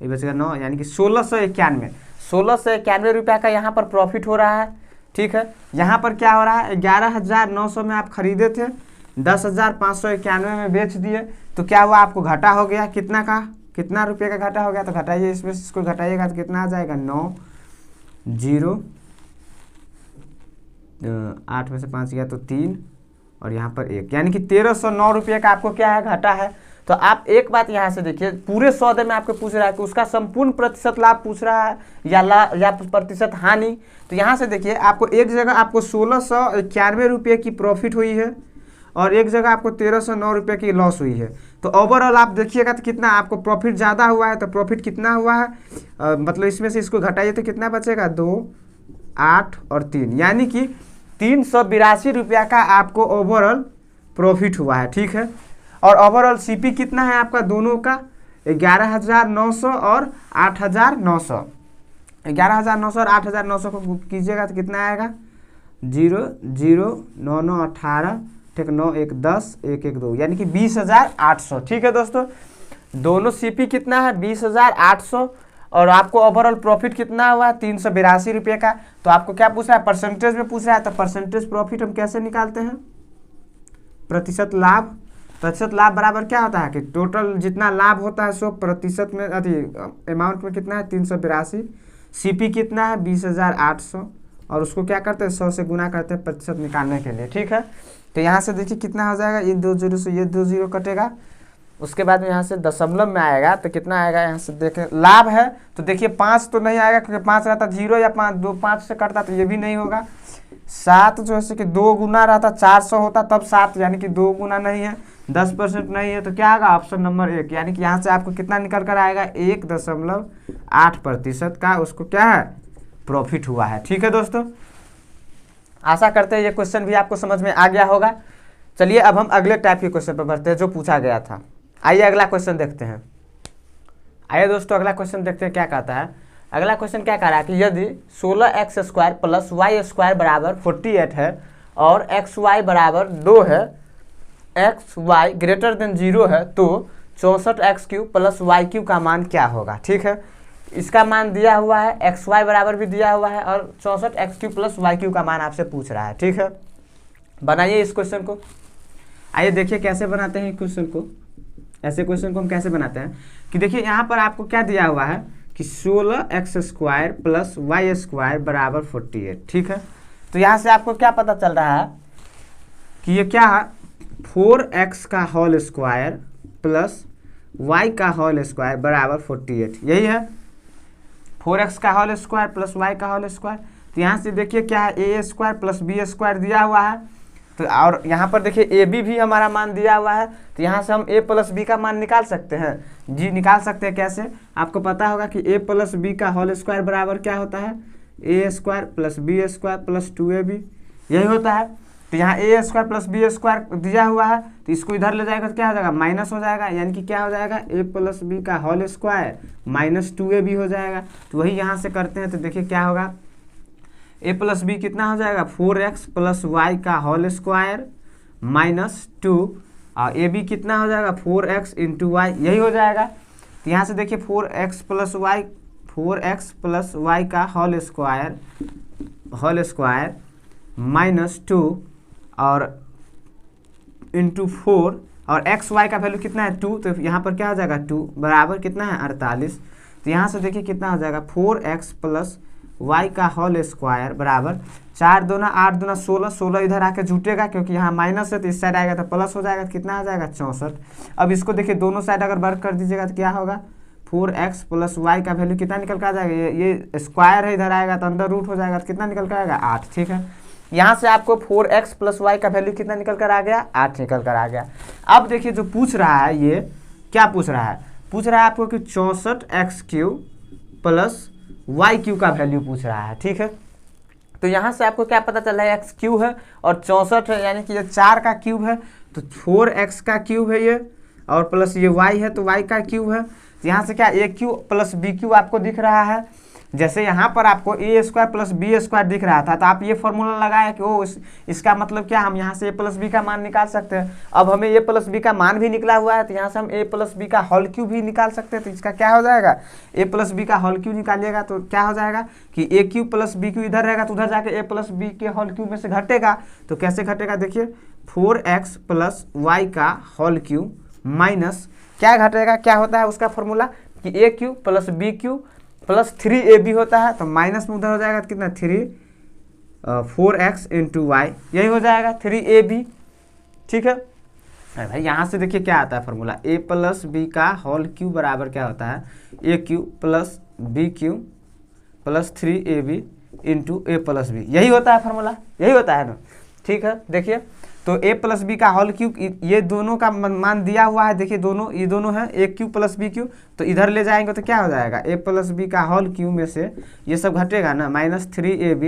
ये बचेगा 9, यानी कि 1691 रुपये का यहाँ पर प्रॉफिट हो रहा है, ठीक है। यहाँ पर क्या हो रहा है 11,900 में आप खरीदे थे, 10,591 में बेच दिए, तो क्या हुआ आपको घाटा हो गया, कितना का, कितना रुपये का घाटा हो गया, तो घटाइए, इसमें इसको घटाइएगा तो कितना आ जाएगा 9, 0, 8 में से 5 गया तो 3 और यहाँ पर 1, यानी कि 1,309 रुपये का आपको क्या है घाटा है। तो आप एक बात यहाँ से देखिए, पूरे सौदे में आपको पूछ रहा है कि उसका संपूर्ण प्रतिशत लाभ पूछ रहा है या प्रतिशत हानि। तो यहाँ से देखिए आपको एक जगह आपको 1,691 रुपये की प्रॉफिट हुई है और एक जगह आपको 1,309 रुपये की लॉस हुई है। तो ओवरऑल आप देखिएगा तो कितना आपको प्रॉफिट ज़्यादा हुआ है, तो प्रॉफिट कितना हुआ है, मतलब इसमें से इसको घटाइए तो कितना बचेगा 2, 8 और 3, यानी कि 382 रुपया का आपको ओवरऑल प्रॉफिट हुआ है, ठीक है। और ओवरऑल सीपी कितना है आपका दोनों का 11,900 और 8,900, 11,900 और 8,900 को कीजिएगा तो कितना आएगा 0, 0, 9, 9, 18, ठीक, 9, 1, 10, 1, 1, 2, यानी कि 20,800, ठीक है दोस्तों। दोनों सीपी कितना है 20,800 और आपको ओवरऑल प्रॉफिट कितना हुआ है 382 रुपये का। तो आपको क्या पूछ रहा है, परसेंटेज में पूछ रहा है, तो परसेंटेज प्रॉफिट हम कैसे निकालते हैं, प्रतिशत लाभ। प्रतिशत लाभ बराबर क्या होता है कि टोटल जितना लाभ होता है सो प्रतिशत में अमाउंट में कितना है 382, सीपी कितना है 20,800 और उसको क्या करते हैं 100 से गुना करते हैं प्रतिशत निकालने के लिए, ठीक है। तो यहाँ से देखिए कितना हो जाएगा, ये 2 0 से ये 2 0 कटेगा, उसके बाद में यहाँ से दशमलव में आएगा तो कितना आएगा, यहाँ से देखें लाभ है तो देखिए 5 तो नहीं आएगा क्योंकि 5 रहता 0 या 5 2 5 से कटता तो ये भी नहीं होगा। 7 जो है कि 2 गुना रहता 400 होता तब 7, यानी कि 2 गुना नहीं है, 10% नहीं है, तो क्या आएगा ऑप्शन नंबर 1, यानी कि यहाँ से आपको कितना निकल कर आएगा 1.8% का उसको क्या है प्रॉफिट हुआ है, ठीक है दोस्तों। आशा करते हैं ये क्वेश्चन भी आपको समझ में आ गया होगा। चलिए अब हम अगले टाइप के क्वेश्चन पर बढ़ते हैं जो पूछा गया था। आइए अगला क्वेश्चन देखते हैं। आइए दोस्तों अगला क्वेश्चन देखते हैं क्या कहता है। अगला क्वेश्चन क्या कह रहा है कि यदि 16x² + y² बराबर 48 है और xy बराबर 2 है, xy > 0 है, तो 64x³ + y³ का मान क्या होगा, ठीक है। इसका मान दिया हुआ है, xy बराबर भी दिया हुआ है और 64x³ + y³ का मान आपसे पूछ रहा है, ठीक है। बनाइए इस क्वेश्चन को। आइए देखिए कैसे बनाते हैं क्वेश्चन को। ऐसे क्वेश्चन को हम कैसे बनाते हैं कि देखिए यहाँ पर आपको क्या दिया हुआ है कि 16x² + y² बराबर 48, ठीक है। तो यहाँ से आपको क्या पता चल रहा है कि ये क्या है 4x² + y² बराबर 48, यही है 4x² + y²। तो यहाँ से देखिए क्या है a² + b² दिया हुआ है, तो और यहाँ पर देखिए ए बी भी हमारा मान दिया हुआ है, तो यहाँ से हम a + b का मान निकाल सकते हैं। जी निकाल सकते हैं, कैसे, आपको पता होगा कि a + b का होल स्क्वायर बराबर क्या होता है a² + b² + 2ab, यही होता है। तो यहाँ ए स्क्वायर प्लस बी स्क्वायर दिया हुआ है, तो इसको इधर ले जाएगा तो क्या हो जाएगा, माइनस हो जाएगा, यानी कि क्या हो जाएगा, ए प्लस बी का होल स्क्वायर माइनस 2ab हो जाएगा। तो वही यहाँ से करते हैं, तो देखिए क्या होगा, ए प्लस बी कितना हो जाएगा, 4x प्लस वाई का होल स्क्वायर माइनस 2, और ए बी कितना हो जाएगा, 4x इंटू वाई, यही हो जाएगा। तो यहाँ से देखिए 4x प्लस वाई का होल स्क्वायर माइनस 2 और इंटू 4, और एक्स वाई का वैल्यू कितना है 2, तो यहाँ पर क्या हो जाएगा 2 बराबर कितना है 48। तो यहाँ से देखिए कितना हो जाएगा 4x प्लस वाई का होल स्क्वायर बराबर 4 दूना 8 दूना 16, 16 इधर आके जुटेगा क्योंकि यहाँ माइनस है, तो इस साइड आएगा तो प्लस हो जाएगा, तो कितना आ जाएगा 64। अब इसको देखिए दोनों साइड अगर वर्क कर दीजिएगा तो क्या होगा, 4x प्लस वाई का वैल्यू कितना निकल कर आ जाएगा, ये स्क्वायर है इधर आएगा तो अंदर रूट हो जाएगा, तो कितना निकल कर आएगा 8। ठीक है, यहाँ से आपको 4x प्लस वाई का वैल्यू कितना निकल कर आ गया, 8 निकल कर आ गया। अब देखिए जो पूछ रहा है, ये क्या पूछ रहा है, पूछ रहा है आपको कि 64x³ प्लस y³ का वैल्यू पूछ रहा है। ठीक है, तो यहाँ से आपको क्या पता चल रहा है, x³ है और 64 है, यानी कि ये 4 का क्यूब है, तो 4x का क्यूब है ये, और प्लस ये y है तो y का क्यूब है। तो यहाँ से क्या a³ प्लस b³ आपको दिख रहा है, जैसे यहाँ पर आपको ए स्क्वायर प्लस बी स्क्वायर दिख रहा था, तो आप ये फॉर्मूला लगाया कि ओ इसका मतलब क्या, हम यहाँ से ए प्लस बी का मान निकाल सकते हैं। अब हमें ए प्लस बी का मान भी निकला हुआ है, तो यहाँ से हम ए प्लस बी का होल क्यूब भी निकाल सकते हैं। तो इसका क्या हो जाएगा, ए प्लस बी का होल क्यूब निकालिएगा तो क्या हो जाएगा कि a³ प्लस b³ इधर रहेगा, तो उधर जाके ए प्लस बी के होल क्यूब में से घटेगा। तो कैसे घटेगा, देखिए 4x प्लस वाई का होल क्यूब माइनस क्या घटेगा, क्या होता है उसका फॉर्मूला कि a³ plus b³ plus 3ab होता है, तो माइनस में उधर हो जाएगा तो कितना 4x इंटू वाई, यही हो जाएगा 3ab। ठीक है, अरे भाई यहाँ से देखिए क्या आता है फॉर्मूला, a प्लस बी का होल क्यूब बराबर क्या होता है, a³ plus b³ plus 3ab into a plus b, यही होता है फॉर्मूला, यही होता है ना। ठीक है, देखिए तो a प्लस बी का होल क्यूब, ये दोनों का मान दिया हुआ है, देखिए दोनों ये दोनों है a³ प्लस b³, तो इधर ले जाएंगे तो क्या हो जाएगा, a प्लस बी का होल क्यूब में से ये सब घटेगा ना, minus 3ab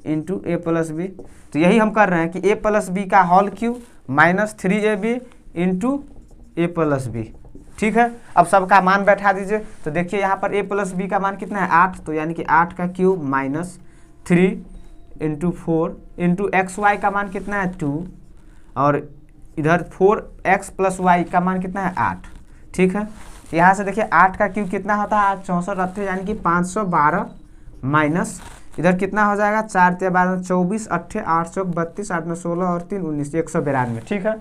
into a plus b. तो यही हम कर रहे हैं कि a प्लस बी का whole cube minus 3ab into a plus b. ठीक है, अब सबका मान बैठा दीजिए, तो देखिए यहाँ पर a प्लस बी का मान कितना है 8, तो यानी कि 8 का cube minus 3 into 4 into x y का मान कितना है 2, और इधर 4x प्लस वाई का मान कितना है 8। ठीक है, यहाँ से देखिए 8 का क्यूब कितना होता है 64 रखते हैं, यानी कि 512 माइनस इधर कितना हो जाएगा 4 × 12 24 8 8 चौक 32 8 9 16 और 3 19 192। ठीक है,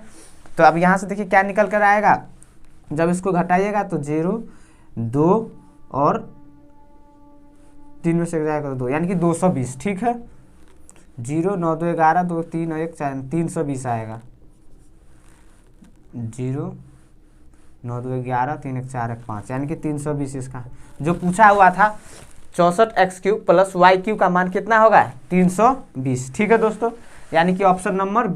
तो अब यहाँ से देखिए क्या निकल कर आएगा, जब इसको घटाइएगा तो 0 2 और 3 में से जाएगा तो 2, यानी कि 220। ठीक है, 0 9 2 11 2 3 1 4 320 आएगा, 0 9 2 11 3 1 4 1 5, यानी कि 320 इसका जो पूछा हुआ था 64x³ प्लस y³ का मान कितना होगा 320। ठीक है दोस्तों, यानी कि ऑप्शन नंबर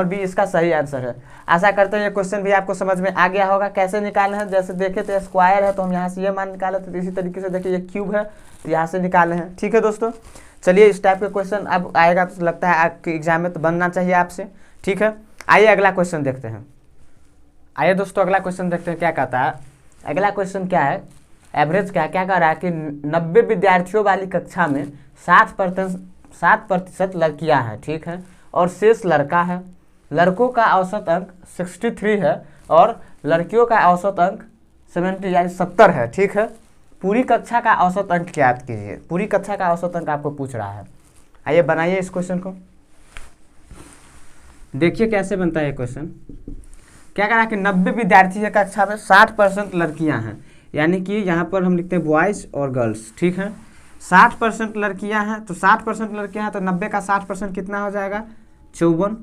बी इसका सही आंसर है। आशा करते हैं ये क्वेश्चन भी आपको समझ में आ गया होगा, कैसे निकालना है। जैसे देखे तो स्क्वायर है तो हम यहाँ से ये मान निकाले, तो इसी तरीके से देखिए ये क्यूब है तो यहाँ से निकाले हैं। ठीक है दोस्तों, चलिए इस टाइप के क्वेश्चन अब आएगा तो लगता है आपके एग्जाम में तो बनना चाहिए आपसे। ठीक है, आइए अगला क्वेश्चन देखते हैं। आइए दोस्तों अगला क्वेश्चन देखते हैं क्या कहता है। अगला क्वेश्चन क्या है, एवरेज क्या कह रहा है कि 90 विद्यार्थियों वाली कक्षा में 7% लड़कियां हैं। ठीक है, और शेष लड़का है। लड़कों का औसत अंक 63 है और लड़कियों का औसत अंक 70 यानी 70 है। ठीक है, पूरी कक्षा का औसत अंक ज्ञात कीजिए। पूरी कक्षा का औसत अंक आपको पूछ रहा है। आइए बनाइए इस क्वेश्चन को, देखिए कैसे बनता है ये क्वेश्चन। क्या कह रहा है कि 90 विद्यार्थी है कक्षा में, 60% लड़कियां हैं, यानी कि यहाँ पर हम लिखते हैं बॉयज़ और गर्ल्स। ठीक है, 60% लड़कियां हैं, तो 60% लड़कियां हैं तो 90 का 60% कितना हो जाएगा 54,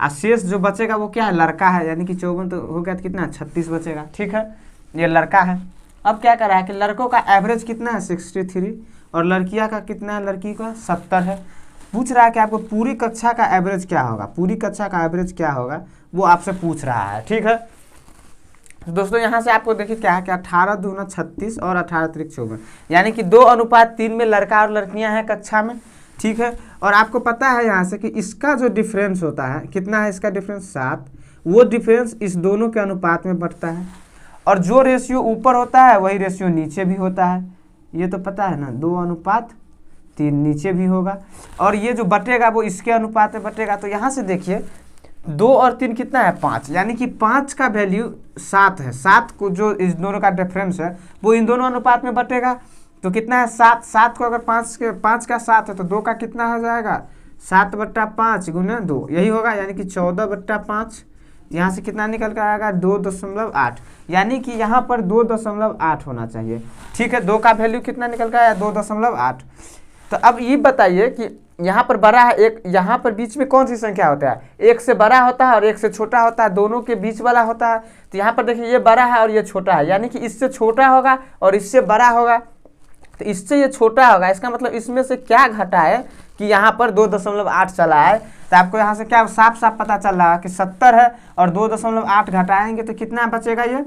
और शेष जो बचेगा वो क्या है लड़का है, यानी कि 54 तो हो गया तो कितना 36 बचेगा। ठीक है, ये लड़का है। अब क्या कर रहा है कि लड़कों का एवरेज कितना है 63 और लड़कियां का कितना है, लड़की का 70 है। पूछ रहा है कि आपको पूरी कक्षा का एवरेज क्या होगा, पूरी कक्षा का एवरेज क्या होगा वो आपसे पूछ रहा है। ठीक है, तो दोस्तों यहाँ से आपको देखिए क्या है कि 18 दूना 36 और 18 त्रिक 54, यानी कि 2:3 में लड़का और लड़कियां हैं कक्षा में। ठीक है, और आपको पता है यहाँ से कि इसका जो डिफरेंस होता है कितना है, इसका डिफरेंस 7, वो डिफरेंस इस दोनों के अनुपात में बढ़ता है। और जो रेशियो ऊपर होता है वही रेशियो नीचे भी होता है, ये तो पता है ना, 2:3 नीचे भी होगा। और ये जो बटेगा वो इसके अनुपात में बटेगा। तो यहाँ से देखिए 2 और 3 कितना है, 5, यानी कि 5 का वैल्यू 7 है। 7 को जो इस दोनों का डिफरेंस है वो इन दोनों अनुपात में बटेगा। तो कितना है 7, 7 को अगर 5 का 7 है तो 2 का कितना हो जाएगा, 7/5 गुना 2, यही होगा, यानी कि 14/5। यहाँ से कितना निकल कर आएगा, 2.8, यानी कि यहाँ पर 2.8 होना चाहिए। ठीक है, 2 का वैल्यू कितना निकल कर आया, 2.8। तो अब ये बताइए कि यहाँ पर बड़ा है एक, यहाँ पर बीच में कौन सी संख्या होता है, एक से बड़ा होता है और एक से छोटा होता है, दोनों के बीच वाला होता है। तो यहाँ पर देखिए ये बड़ा है और ये छोटा है, यानी कि इससे छोटा होगा और इससे बड़ा होगा, तो इससे ये छोटा होगा। इसका मतलब इसमें से क्या घटा है कि यहाँ पर 2.8 चला है। तो आपको यहाँ से क्या साफ साफ पता चल रहा है कि 70 है और 2.8 घटाएंगे तो कितना बचेगा, ये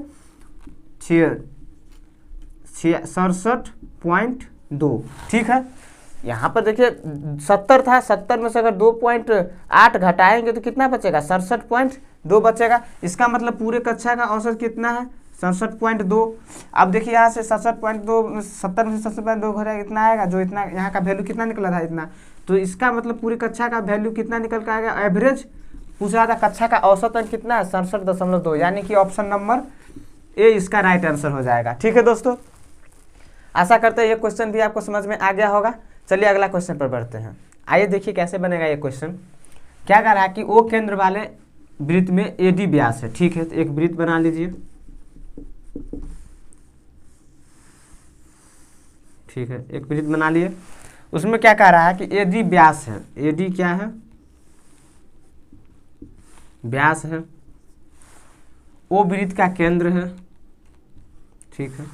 67.2। ठीक है, यहाँ पर देखिए 70 था, 70 में से अगर 2.8 घटाएंगे तो कितना बचेगा, 67.2 बचेगा। इसका मतलब पूरे कक्षा का औसत कितना है, 67.2। अब देखिए यहाँ से 67.2, 70 में से 67.2 घटाएगा कितना आएगा, जो इतना यहाँ का वैल्यू कितना निकला था इतना, तो इसका मतलब पूरी कक्षा का वैल्यू कितना निकल कर आएगा, एवरेज पूछा था, कक्षा का औसत अंक कितना है, 67.2, यानी कि ऑप्शन नंबर ए इसका राइट आंसर हो जाएगा। ठीक है दोस्तों, आशा करते हैं ये क्वेश्चन भी आपको समझ में आ गया होगा। चलिए अगला क्वेश्चन पर बढ़ते हैं। आइए देखिए कैसे बनेगा ये क्वेश्चन। क्या कह रहा है कि ओ केंद्र वाले वृत्त में एडी व्यास है। ठीक है, तो एक वृत्त बना लीजिए। ठीक है, एक वृत्त बना लिए, उसमें क्या कह रहा है कि एडी व्यास है। एडी क्या है, व्यास है। ओ वृत्त का केंद्र है। ठीक है,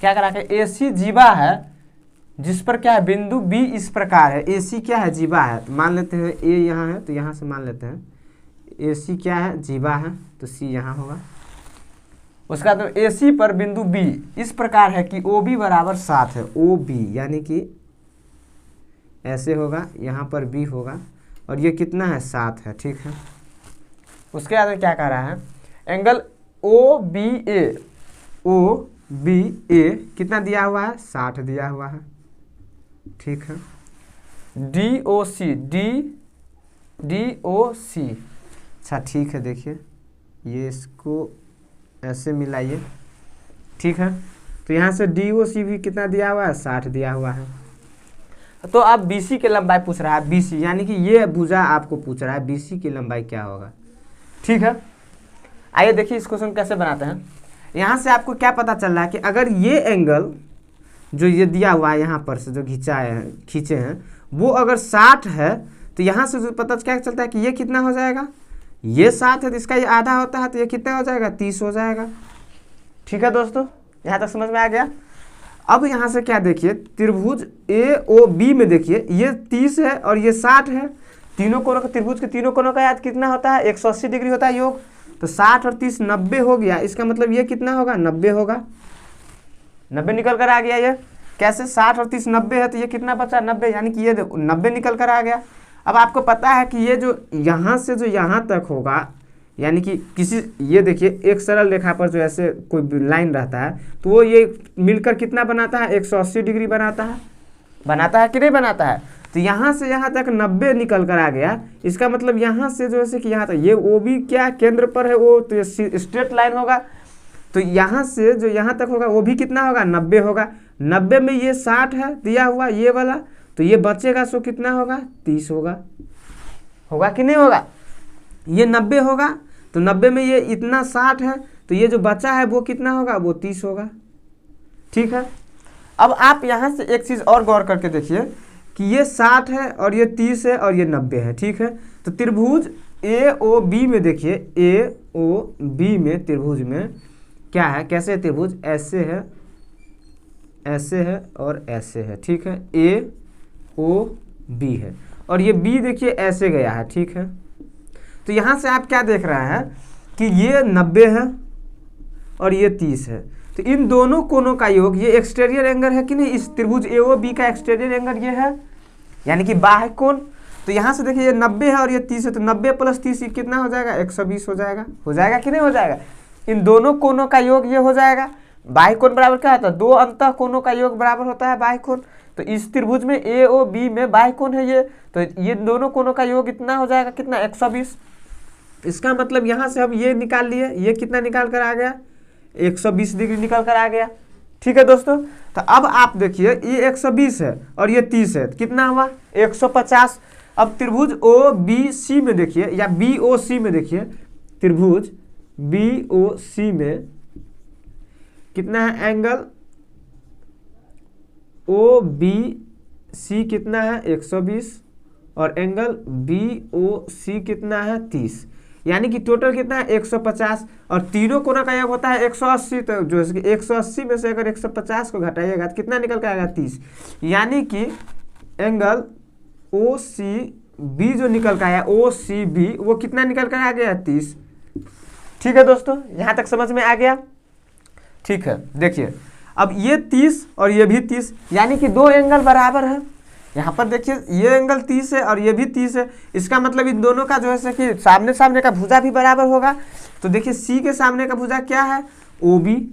क्या कह रहा है कि एसी जीवा है जिस पर क्या है, बिंदु बी इस प्रकार है। एसी क्या है, जीवा है। तो मान लेते हैं ए यहाँ है, तो यहाँ से मान लेते हैं एसी क्या है, जीवा है, तो सी यहाँ होगा। उसका तो एसी पर बिंदु बी इस प्रकार है कि ओ बी बराबर 7 है। ओ बी यानी कि ऐसे होगा, यहाँ पर बी होगा और ये कितना है, 7 है। ठीक है, उसके बाद में क्या कह रहा है, एंगल ओ बी ए, ओ बी ए कितना दिया हुआ है, 60 दिया हुआ है। ठीक है, डी ओ सी, डी ओ सी, अच्छा ठीक है, देखिए ये इसको ऐसे मिलाइए। ठीक है, तो यहाँ से डी ओ सी भी कितना दिया हुआ है, 60 दिया हुआ है। तो अब BC की लंबाई पूछ रहा है, BC यानी कि ये भुजा आपको पूछ रहा है BC की लंबाई क्या होगा। ठीक है, आइए देखिए इस क्वेश्चन कैसे बनाते हैं। यहाँ से आपको क्या पता चल रहा है कि अगर ये एंगल जो ये दिया हुआ है यहाँ पर से जो खींचे हैं वो अगर 60 है, तो यहाँ से जो पता क्या चलता है कि ये कितना हो जाएगा, ये 7 है तो इसका ये आधा होता है, तो ये कितना हो जाएगा, 30 हो जाएगा। ठीक है दोस्तों, यहाँ तक समझ में आ गया। अब यहाँ से क्या देखिए, त्रिभुज AOB में देखिए ये 30 है और ये 60 है। तीनों कोनों का, त्रिभुज के तीनों कोनों का याद कितना होता है, 180 डिग्री होता है योग। तो 60 और 30 90 हो गया। इसका मतलब ये कितना होगा, 90 होगा। 90 निकल कर आ गया। ये कैसे, 60 और 30 90 है, तो ये कितना बचा, 90, यानी कि ये 90 निकल कर आ गया। अब आपको पता है कि ये जो यहाँ से जो यहाँ तक होगा, यानी कि किसी, ये देखिए एक सरल रेखा पर जो ऐसे कोई लाइन रहता है तो वो ये मिलकर कितना बनाता है, 180 डिग्री बनाता है कि नहीं बनाता है। तो यहाँ से यहाँ तक 90 निकल कर आ गया। इसका मतलब यहाँ से जो है कि यहाँ तक, ये वो भी क्या केंद्र पर है, वो तो ये स्ट्रेट लाइन होगा। तो यहाँ से जो यहाँ तक होगा वो भी कितना होगा, 90 होगा। 90 में ये 60 है दिया हुआ ये वाला, तो ये बचेगा सो कितना होगा, 30 होगा। होगा कि नहीं होगा, ये 90 होगा तो 90 में ये इतना 60 है, तो ये जो बचा है वो कितना होगा, वो 30 होगा। ठीक है, अब आप यहाँ से एक चीज़ और गौर करके देखिए कि ये 60 है और ये 30 है और ये 90 है। ठीक है, तो त्रिभुज AOB में देखिए, AOB में त्रिभुज में क्या है, कैसे त्रिभुज, ऐसे है, ऐसे है और ऐसे है। ठीक है, AOB है और ये B देखिए ऐसे गया है। ठीक है, तो यहाँ से आप क्या देख रहे हैं कि ये 90 है और ये 30 है, तो इन दोनों कोनों का योग, ये एक्सटीरियर एंगल है कि नहीं, इस त्रिभुज AOB का एक्सटीरियर एंगल ये है, यानी कि बाह्य कोण। तो यहाँ से देखिए ये 90 है और ये 30 है, तो 90 प्लस 30 कितना हो जाएगा, 120 हो जाएगा। हो जाएगा कि नहीं हो जाएगा? इन दोनों कोणों का योग ये हो जाएगा। बाह्य कोण बराबर क्या होता है, दो अंतः कोणों का योग बराबर होता है बाह्य कोण। तो इस त्रिभुज में ए ओ बी में बाह्य कोण है ये, तो ये दोनों कोणों का योग इतना हो जाएगा, कितना, 120। इसका मतलब यहाँ से हम ये निकाल लिए, ये कितना निकाल कर आ गया, 120 डिग्री निकल कर आ गया। ठीक है दोस्तों, तो अब आप देखिए ये 120 है और ये 30 है, कितना हुआ, 150। अब त्रिभुज ओ बी सी में देखिए, या बी ओ सी में देखिए, त्रिभुज बी ओ सी में कितना है एंगल, ओ बी सी कितना है 120 और एंगल बी ओ सी कितना है 30, यानी कि टोटल कितना है 150। और तीनों कोना का योग होता है 180, तो जो है 180 में से अगर 150 को घटाइएगा तो कितना निकल के आएगा, 30। यानी कि एंगल ओ सी बी जो निकल का आया, ओ सी बी, वो कितना निकल कर आ गया, 30। ठीक है दोस्तों, यहाँ तक समझ में आ गया? ठीक है, देखिए अब ये 30 और ये भी 30, यानी कि दो एंगल बराबर है। यहाँ पर देखिए ये एंगल 30 है और ये भी 30 है, इसका मतलब इन दोनों का जो है कि सामने सामने का भुजा भी बराबर होगा। तो देखिए सी के सामने का भुजा क्या है, ओ बी,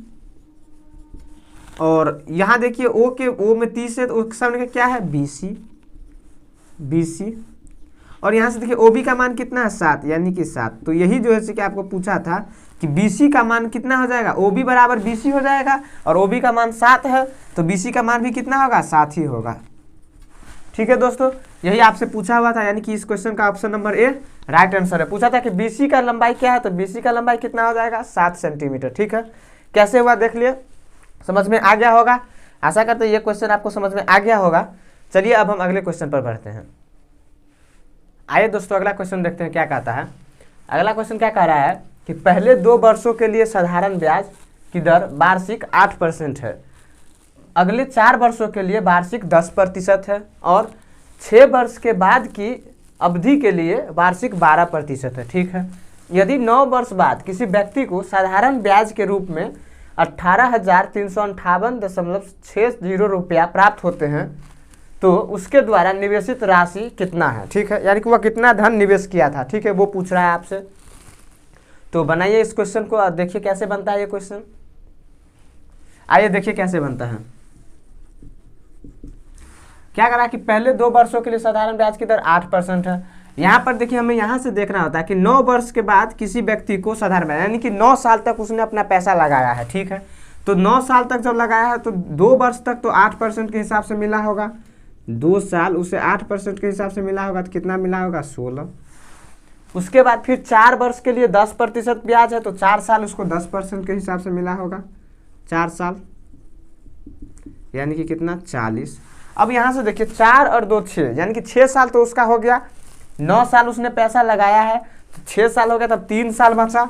और यहाँ देखिए ओ में 30 है तो उसके सामने का क्या है, बी सी। और यहाँ से देखिए ओ बी का मान कितना है, 7, यानी कि 7। तो यही जो है कि आपको पूछा था कि बी सी का मान कितना हो जाएगा, ओ बी बराबर बी सी हो जाएगा, और ओ बी का मान 7 है तो बी सी का मान भी कितना होगा, 7 ही होगा। ठीक है दोस्तों, यही आपसे पूछा हुआ था, यानी कि इस क्वेश्चन का option number A right answer है। पूछा था कि बीसी का लंबाई क्या है, तो बीसी का लंबाई कितना हो जाएगा, 7 सेंटीमीटर। ठीक है, कैसे हुआ देख लिए, समझ में आ गया होगा। आशा करते हैं ये क्वेश्चन आपको समझ में आ गया होगा। चलिए अब हम अगले क्वेश्चन पर बढ़ते हैं। आइए दोस्तों अगला क्वेश्चन देखते हैं क्या कहता है। अगला क्वेश्चन क्या कह रहा है कि पहले 2 वर्षों के लिए साधारण ब्याज की दर वार्षिक 8% है, अगले 4 वर्षों के लिए वार्षिक 10% है, और 6 वर्ष के बाद की अवधि के लिए वार्षिक 12% है। ठीक है, यदि 9 वर्ष बाद किसी व्यक्ति को साधारण ब्याज के रूप में 18,358.60 रुपया प्राप्त होते हैं तो उसके द्वारा निवेशित राशि कितना है। ठीक है, यानी कि वह कितना धन निवेश किया था। ठीक है, वो पूछ रहा है आपसे। तो बनाइए इस क्वेश्चन को और देखिए कैसे बनता है ये क्वेश्चन। आइए देखिए कैसे बनता है। क्या करा कि पहले 2 वर्षों के लिए साधारण ब्याज की दर 8% है। यहाँ पर देखिए हमें यहाँ से देखना होता है कि 9 वर्ष के बाद किसी व्यक्ति को साधारण ब्याज, यानी कि 9 साल तक उसने अपना पैसा लगाया है। ठीक है, तो 9 साल तक जब लगाया है तो 2 वर्ष तक तो 8% के हिसाब से मिला होगा, 2 साल उसे 8% के हिसाब से मिला होगा, तो कितना मिला होगा, 16। उसके बाद फिर 4 वर्ष के लिए 10% ब्याज है, तो 4 साल उसको 10% के हिसाब से मिला होगा, 4 साल, यानी कि कितना, 40। अब यहाँ से देखिए 4 और 2 6, यानी कि 6 साल तो उसका हो गया। 9 साल उसने पैसा लगाया है तो 6 साल हो गया, तब 3 साल बचा,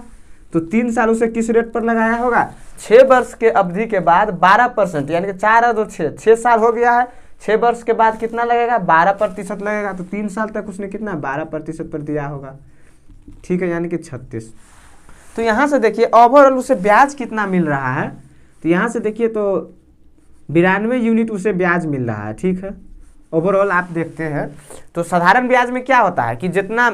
तो 3 साल उसे किस रेट पर लगाया होगा, 6 वर्ष के अवधि के बाद 12%, यानी कि 4 और 2 6 साल हो गया है। 6 वर्ष के बाद कितना लगेगा, 12% लगेगा, तो 3 साल तक उसने कितना 12% पर दिया होगा। ठीक है, यानी कि 36। तो यहाँ से देखिए ओवरऑल उसे ब्याज कितना मिल रहा है, तो यहाँ से देखिए तो 92 यूनिट उसे ब्याज मिल रहा है। ठीक है, ओवरऑल आप देखते हैं तो साधारण ब्याज में क्या होता है कि जितना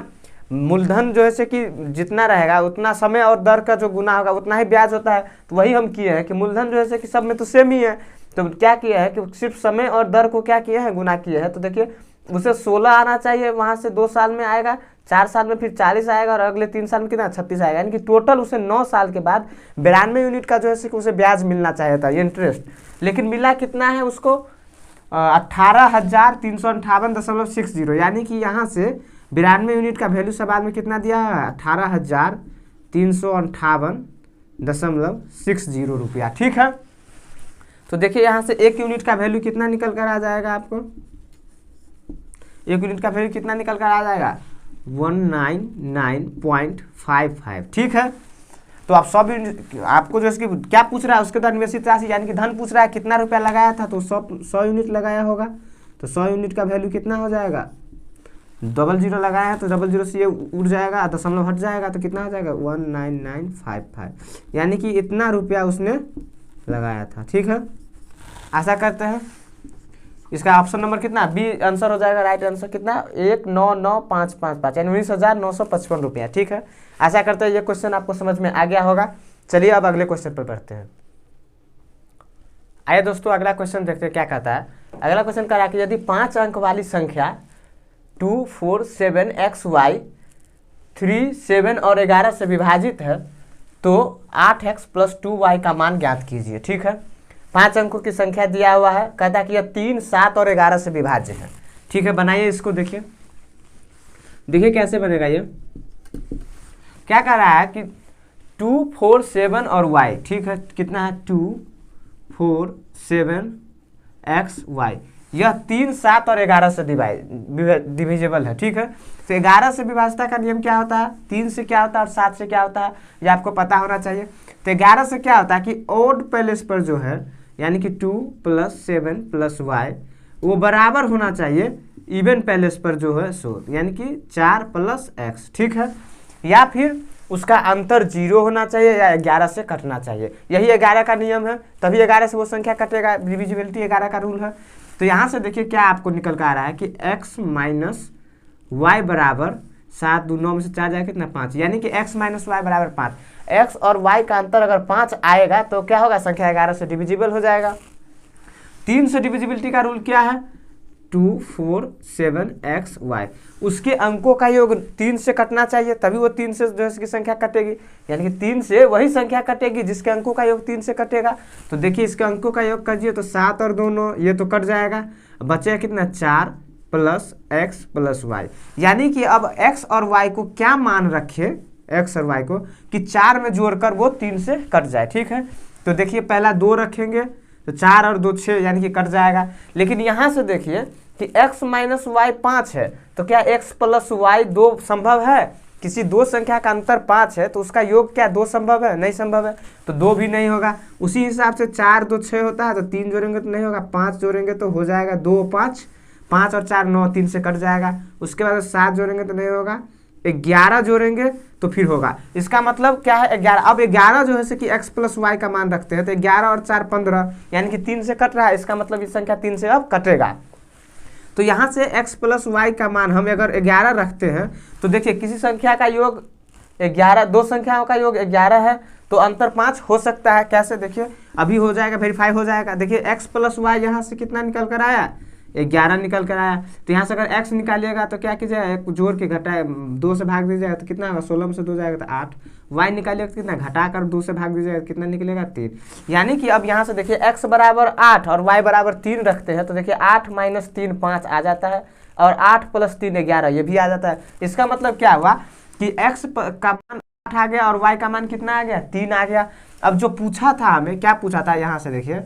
मूलधन जो है कि जितना रहेगा उतना समय और दर का जो गुना होगा उतना ही ब्याज होता है। तो वही हम किए हैं कि मूलधन जो है कि सब में तो सेम ही है, तो क्या किया है कि सिर्फ समय और दर को क्या किया है, गुना किया है। तो देखिए उसे 16 आना चाहिए, वहाँ से 2 साल में आएगा, 4 साल में फिर 40 आएगा, और अगले 3 साल में कितना 36 आएगा, यानी कि टोटल उसे 9 साल के बाद 92 यूनिट का जो है कि उसे ब्याज मिलना चाहिए था, इंटरेस्ट। लेकिन मिला कितना है उसको, 18,358.60, यानी कि यहाँ से 92 यूनिट का वैल्यू सवाल में कितना दिया है, 18,358.60 रुपया। ठीक है, तो देखिए यहाँ से 1 यूनिट का वैल्यू कितना निकल कर आ जाएगा आपको, 1 यूनिट का वैल्यू कितना निकल कर आ जाएगा, 199.55। ठीक है, तो आप सब आपको जो इसकी क्या पूछ रहा है, उसके द्वारा निवेशित राशि यानी कि धन पूछ रहा है, कितना रुपया लगाया था, तो 100 यूनिट लगाया होगा, तो 100 यूनिट का वैल्यू कितना हो जाएगा, 00 लगाया है तो 00 से ये उड़ जाएगा, दशमलव हट जाएगा, तो कितना हो जाएगा 19955, यानी कि इतना रुपया उसने लगाया था। ठीक है, आशा करते हैं इसका ऑप्शन नंबर कितना बी आंसर हो जाएगा। राइट आंसर कितना 199555 यानी 19,955 रुपया। ठीक है, आशा करते हैं ये क्वेश्चन आपको समझ में आ गया होगा। चलिए अब अगले क्वेश्चन पर बढ़ते हैं। आइए दोस्तों अगला क्वेश्चन देखते हैं क्या कहता है। अगला क्वेश्चन कह रहा है कि यदि 5 अंक वाली संख्या 2, 4, 7 XY 3, 7 और 11 से विभाजित है तो 8x + 2y का मान ज्ञात कीजिए। ठीक है, 5 अंकों की संख्या दिया हुआ है, कहता है कि यह 3, 7 और 11 से विभाज्य है। ठीक है, बनाइए इसको, देखिए देखिए कैसे बनेगा ये। क्या कह रहा है कि 2, 4, 7 और y। ठीक है, कितना है 2, 4, 7 XY। यह 3, 7 और 11 से डिविजिबल है। ठीक है, तो 11 से विभाजता का नियम क्या होता है, 3 से क्या होता है और 7 से क्या होता है, ये आपको पता होना चाहिए। तो 11 से क्या होता है कि ओड पैलेस पर जो है यानी कि 2 + 7 + y वो बराबर होना चाहिए इवन पैलेस पर जो है सो यानी कि 4 + x। ठीक है, या फिर उसका अंतर 0 होना चाहिए या 11 से कटना चाहिए। यही 11 का नियम है, तभी 11 से वो संख्या कटेगा, डिविजिबिलिटी 11 का रूल है। तो यहाँ से देखिए क्या आपको निकल कर आ रहा है कि x - y बराबर 7, 2, 9 में से 4 जाएगा कितना 5, यानी कि x - y बराबर 5। x और y का अंतर अगर 5 आएगा तो क्या होगा, संख्या 11 से डिविजिबल हो जाएगा। 3 से डिविजिबिलिटी का रूल क्या है, 2, 4, 7 XY। उसके अंकों का योग 3 से कटना चाहिए, तभी वो 3 से जो है इसकी संख्या कटेगी, यानी कि 3 से वही संख्या कटेगी जिसके अंकों का योग 3 से कटेगा। तो देखिए इसके अंकों का योग कीजिए तो 7 और 2, 9 ये तो कट जाएगा, बचेगा कितना 4 + x + y। यानी कि अब x और y को क्या मान रखे, x और y को कि 4 में जोड़कर वो 3 से कट जाए। ठीक है, तो देखिए पहला 2 रखेंगे तो 4 और 2 6 यानी कि कट जाएगा। लेकिन यहाँ से देखिए कि x - y 5 है, तो क्या x + y 2 संभव है, किसी दो संख्या का अंतर 5 है तो उसका योग क्या 2 संभव है, नहीं संभव है, तो 2 भी नहीं होगा। उसी हिसाब से 4, 2, 6 होता है तो 3 जोड़ेंगे तो नहीं होगा, 5 जोड़ेंगे तो हो जाएगा 2, 5, 5 और 4 9, 3 से कट जाएगा। उसके बाद 7 जोड़ेंगे तो नहीं होगा, 11 जोड़ेंगे तो फिर होगा। इसका मतलब क्या है 11। अब 11 जो है कि x + y का मान रखते हैं तो 11 और 4 15 यानी कि 3 से कट रहा है, इसका मतलब इस संख्या 3 से अब कटेगा। तो यहाँ से x + y का मान हम अगर 11 रखते हैं तो देखिए किसी संख्या का योग 11, दो संख्याओं का योग 11 है तो अंतर 5 हो सकता है। कैसे, देखिए अभी हो जाएगा, वेरीफाई हो जाएगा। देखिए x + y यहाँ से कितना निकल कर आया, 11 निकल कर आया। तो यहाँ से अगर x निकालिएगा तो क्या कीजिएगा, जोड़ के घटाए 2 से भाग दीजिएगा तो कितना होगा, 16 में से 2 जाएगा तो 8। y निकालिएगा तो कितना, घटा कर 2 से भाग दीजिएगा तो कितना निकलेगा 3। यानी कि अब यहाँ से देखिए x बराबर 8 और y बराबर 3 रखते हैं तो देखिए 8 - 3 5 आ जाता है और 8 + 3 11 ये भी आ जाता है। इसका मतलब क्या हुआ कि x का मान 8 आ गया और y का मान कितना आ गया, 3 आ गया। अब जो पूछा था हमें, क्या पूछा था, यहाँ से देखिए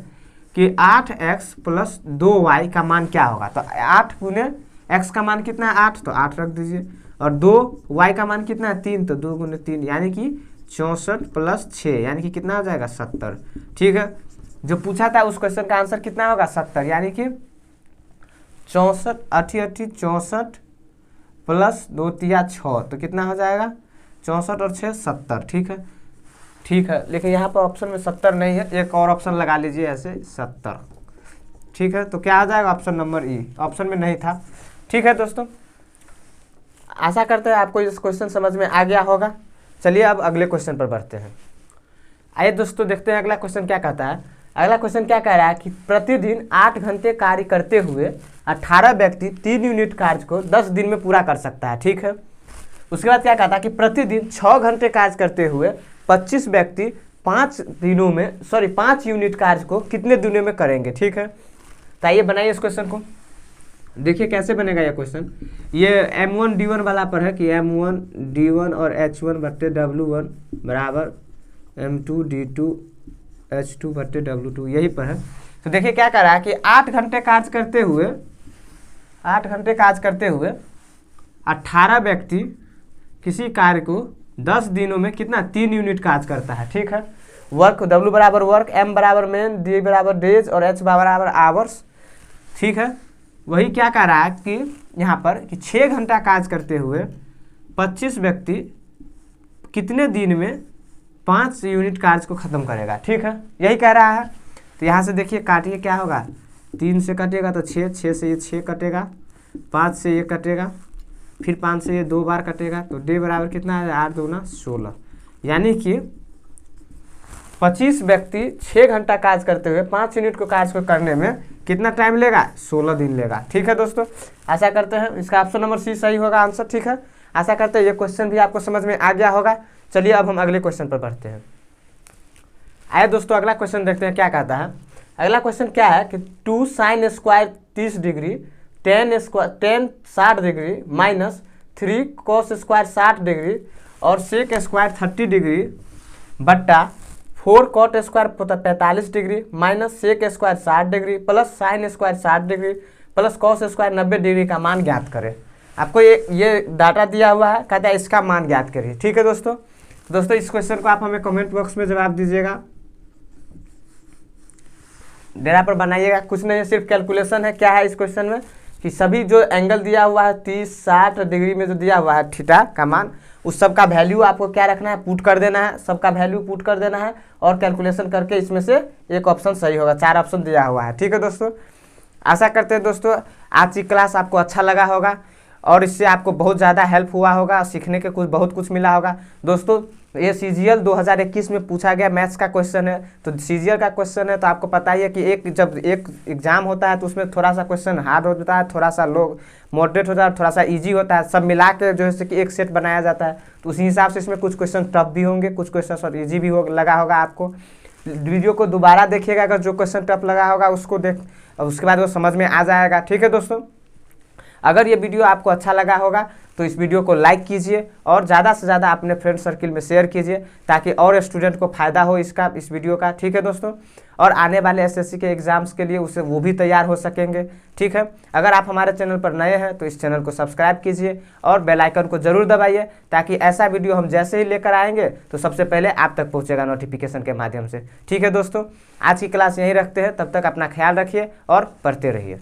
कि 8x + 2y का मान क्या होगा। तो 8 गुने x का मान कितना है 8, तो 8 रख दीजिए, और 2y का मान कितना है 3, तो 2 गुने 3 यानी कि 64 + 6 यानी कि कितना हो जाएगा 70। ठीक है, जो पूछा था उस क्वेश्चन का आंसर कितना होगा 70, यानी कि 64 88 64 + 2 3 6 तो कितना हो जाएगा 64 और 6 70। ठीक है, ठीक है, लेकिन यहाँ पर ऑप्शन में 70 नहीं है, एक और ऑप्शन लगा लीजिए ऐसे 70। ठीक है, तो क्या आ जाएगा ऑप्शन नंबर ई, ऑप्शन में नहीं था। ठीक है दोस्तों, आशा करते हैं आपको इस क्वेश्चन समझ में आ गया होगा। चलिए अब अगले क्वेश्चन पर बढ़ते हैं। आइए दोस्तों देखते हैं अगला क्वेश्चन क्या कहता है। अगला क्वेश्चन क्या कह रहा है कि प्रतिदिन 8 घंटे कार्य करते हुए 18 व्यक्ति 3 यूनिट कार्य को 10 दिन में पूरा कर सकता है। ठीक है, उसके बाद क्या कहता है कि प्रतिदिन 6 घंटे कार्य करते हुए 25 व्यक्ति 5 यूनिट कार्य को कितने दिनों में करेंगे। ठीक है, तो आइए बनाइए इस क्वेश्चन को। देखिए कैसे बनेगा यह क्वेश्चन। ये M1 D1 वाला पर है कि M1 D1 और H1 / W1 बराबर M2 D2 H2 / W2 यही पर है। तो देखिए क्या कर रहा है कि 8 घंटे कार्य करते हुए 18 व्यक्ति किसी कार्य को 10 दिनों में कितना 3 यूनिट कार्य करता है। ठीक है, वर्क W बराबर वर्क, M बराबर मैन, D बराबर डेज और H बराबर आवर्स। ठीक है, वही क्या कह रहा है कि यहाँ पर कि 6 घंटा कार्य करते हुए 25 व्यक्ति कितने दिन में 5 यूनिट कार्य को ख़त्म करेगा। ठीक है, यही कह रहा है। तो यहाँ से देखिए काटिए क्या होगा 3 से कटेगा तो 6, 6 से ये 6 कटेगा, 5 से ये कटेगा, फिर 5 से ये 2 बार कटेगा, तो डे बराबर कितना है 8 दूना 16। यानी कि 25 व्यक्ति 6 घंटा कार्य करते हुए 5 यूनिट को कार्य को करने में कितना टाइम लेगा, 16 दिन लेगा। ठीक है दोस्तों, आशा करते हैं इसका ऑप्शन नंबर सी सही होगा आंसर। ठीक है, आशा करते हैं ये क्वेश्चन भी आपको समझ में आ गया होगा। चलिए अब हम अगले क्वेश्चन पर बढ़ते हैं। आइए दोस्तों अगला क्वेश्चन देखते हैं क्या कहता है। अगला क्वेश्चन क्या है कि 2 sin square 30 degree 10 60 degree minus 3 cos square 60 degree और sec स्क्वायर 30 डिग्री बट्टा 4 cot square 45 degree minus sec square 60 degree plus sin square 60 degree plus cos square 90 degree का मान ज्ञात करें। आपको ये डाटा दिया हुआ है, कहता है इसका मान ज्ञात करिए। ठीक है दोस्तों इस क्वेश्चन को आप हमें कमेंट बॉक्स में जवाब दीजिएगा, डेरा पर बनाइएगा। कुछ नहीं, सिर्फ कैलकुलेशन है। क्या है इस क्वेश्चन में कि सभी जो एंगल दिया हुआ है 30 60 डिग्री में जो दिया हुआ है थीटा का मान, उस सब का वैल्यू आपको क्या रखना है, पुट कर देना है। सबका वैल्यू पुट कर देना है और कैलकुलेशन करके इसमें से एक ऑप्शन सही होगा। 4 ऑप्शन दिया हुआ है। ठीक है दोस्तों, आशा करते हैं दोस्तों आज की क्लास आपको अच्छा लगा होगा और इससे आपको बहुत ज़्यादा हेल्प हुआ होगा, सीखने के बहुत कुछ मिला होगा। दोस्तों ये CGL 2021 में पूछा गया मैथ्स का क्वेश्चन है, तो CGL का क्वेश्चन है तो आपको पता ही है कि जब एक एग्जाम होता है तो उसमें थोड़ा सा क्वेश्चन हार्ड होता है, थोड़ा सा लो मॉडरेट होता है, थोड़ा सा इजी होता है, सब मिला के जो है कि एक सेट बनाया जाता है। तो उसी हिसाब से इसमें कुछ क्वेश्चन टफ भी होंगे, कुछ क्वेश्चन ईजी भी लगा होगा। आपको वीडियो को दोबारा देखिएगा, अगर जो क्वेश्चन टफ लगा होगा उसको उसके बाद वो समझ में आ जाएगा। ठीक है दोस्तों, अगर ये वीडियो आपको अच्छा लगा होगा तो इस वीडियो को लाइक कीजिए और ज़्यादा से ज़्यादा अपने फ्रेंड सर्किल में शेयर कीजिए ताकि और स्टूडेंट को फ़ायदा हो इस वीडियो का। ठीक है दोस्तों, और आने वाले SSC के एग्ज़ाम्स के लिए उसे वो भी तैयार हो सकेंगे। ठीक है, अगर आप हमारे चैनल पर नए हैं तो इस चैनल को सब्सक्राइब कीजिए और बेल आइकन को ज़रूर दबाइए ताकि ऐसा वीडियो हम जैसे ही लेकर आएंगे तो सबसे पहले आप तक पहुँचेगा नोटिफिकेशन के माध्यम से। ठीक है दोस्तों, आज की क्लास यहीं रखते हैं, तब तक अपना ख्याल रखिए और पढ़ते रहिए।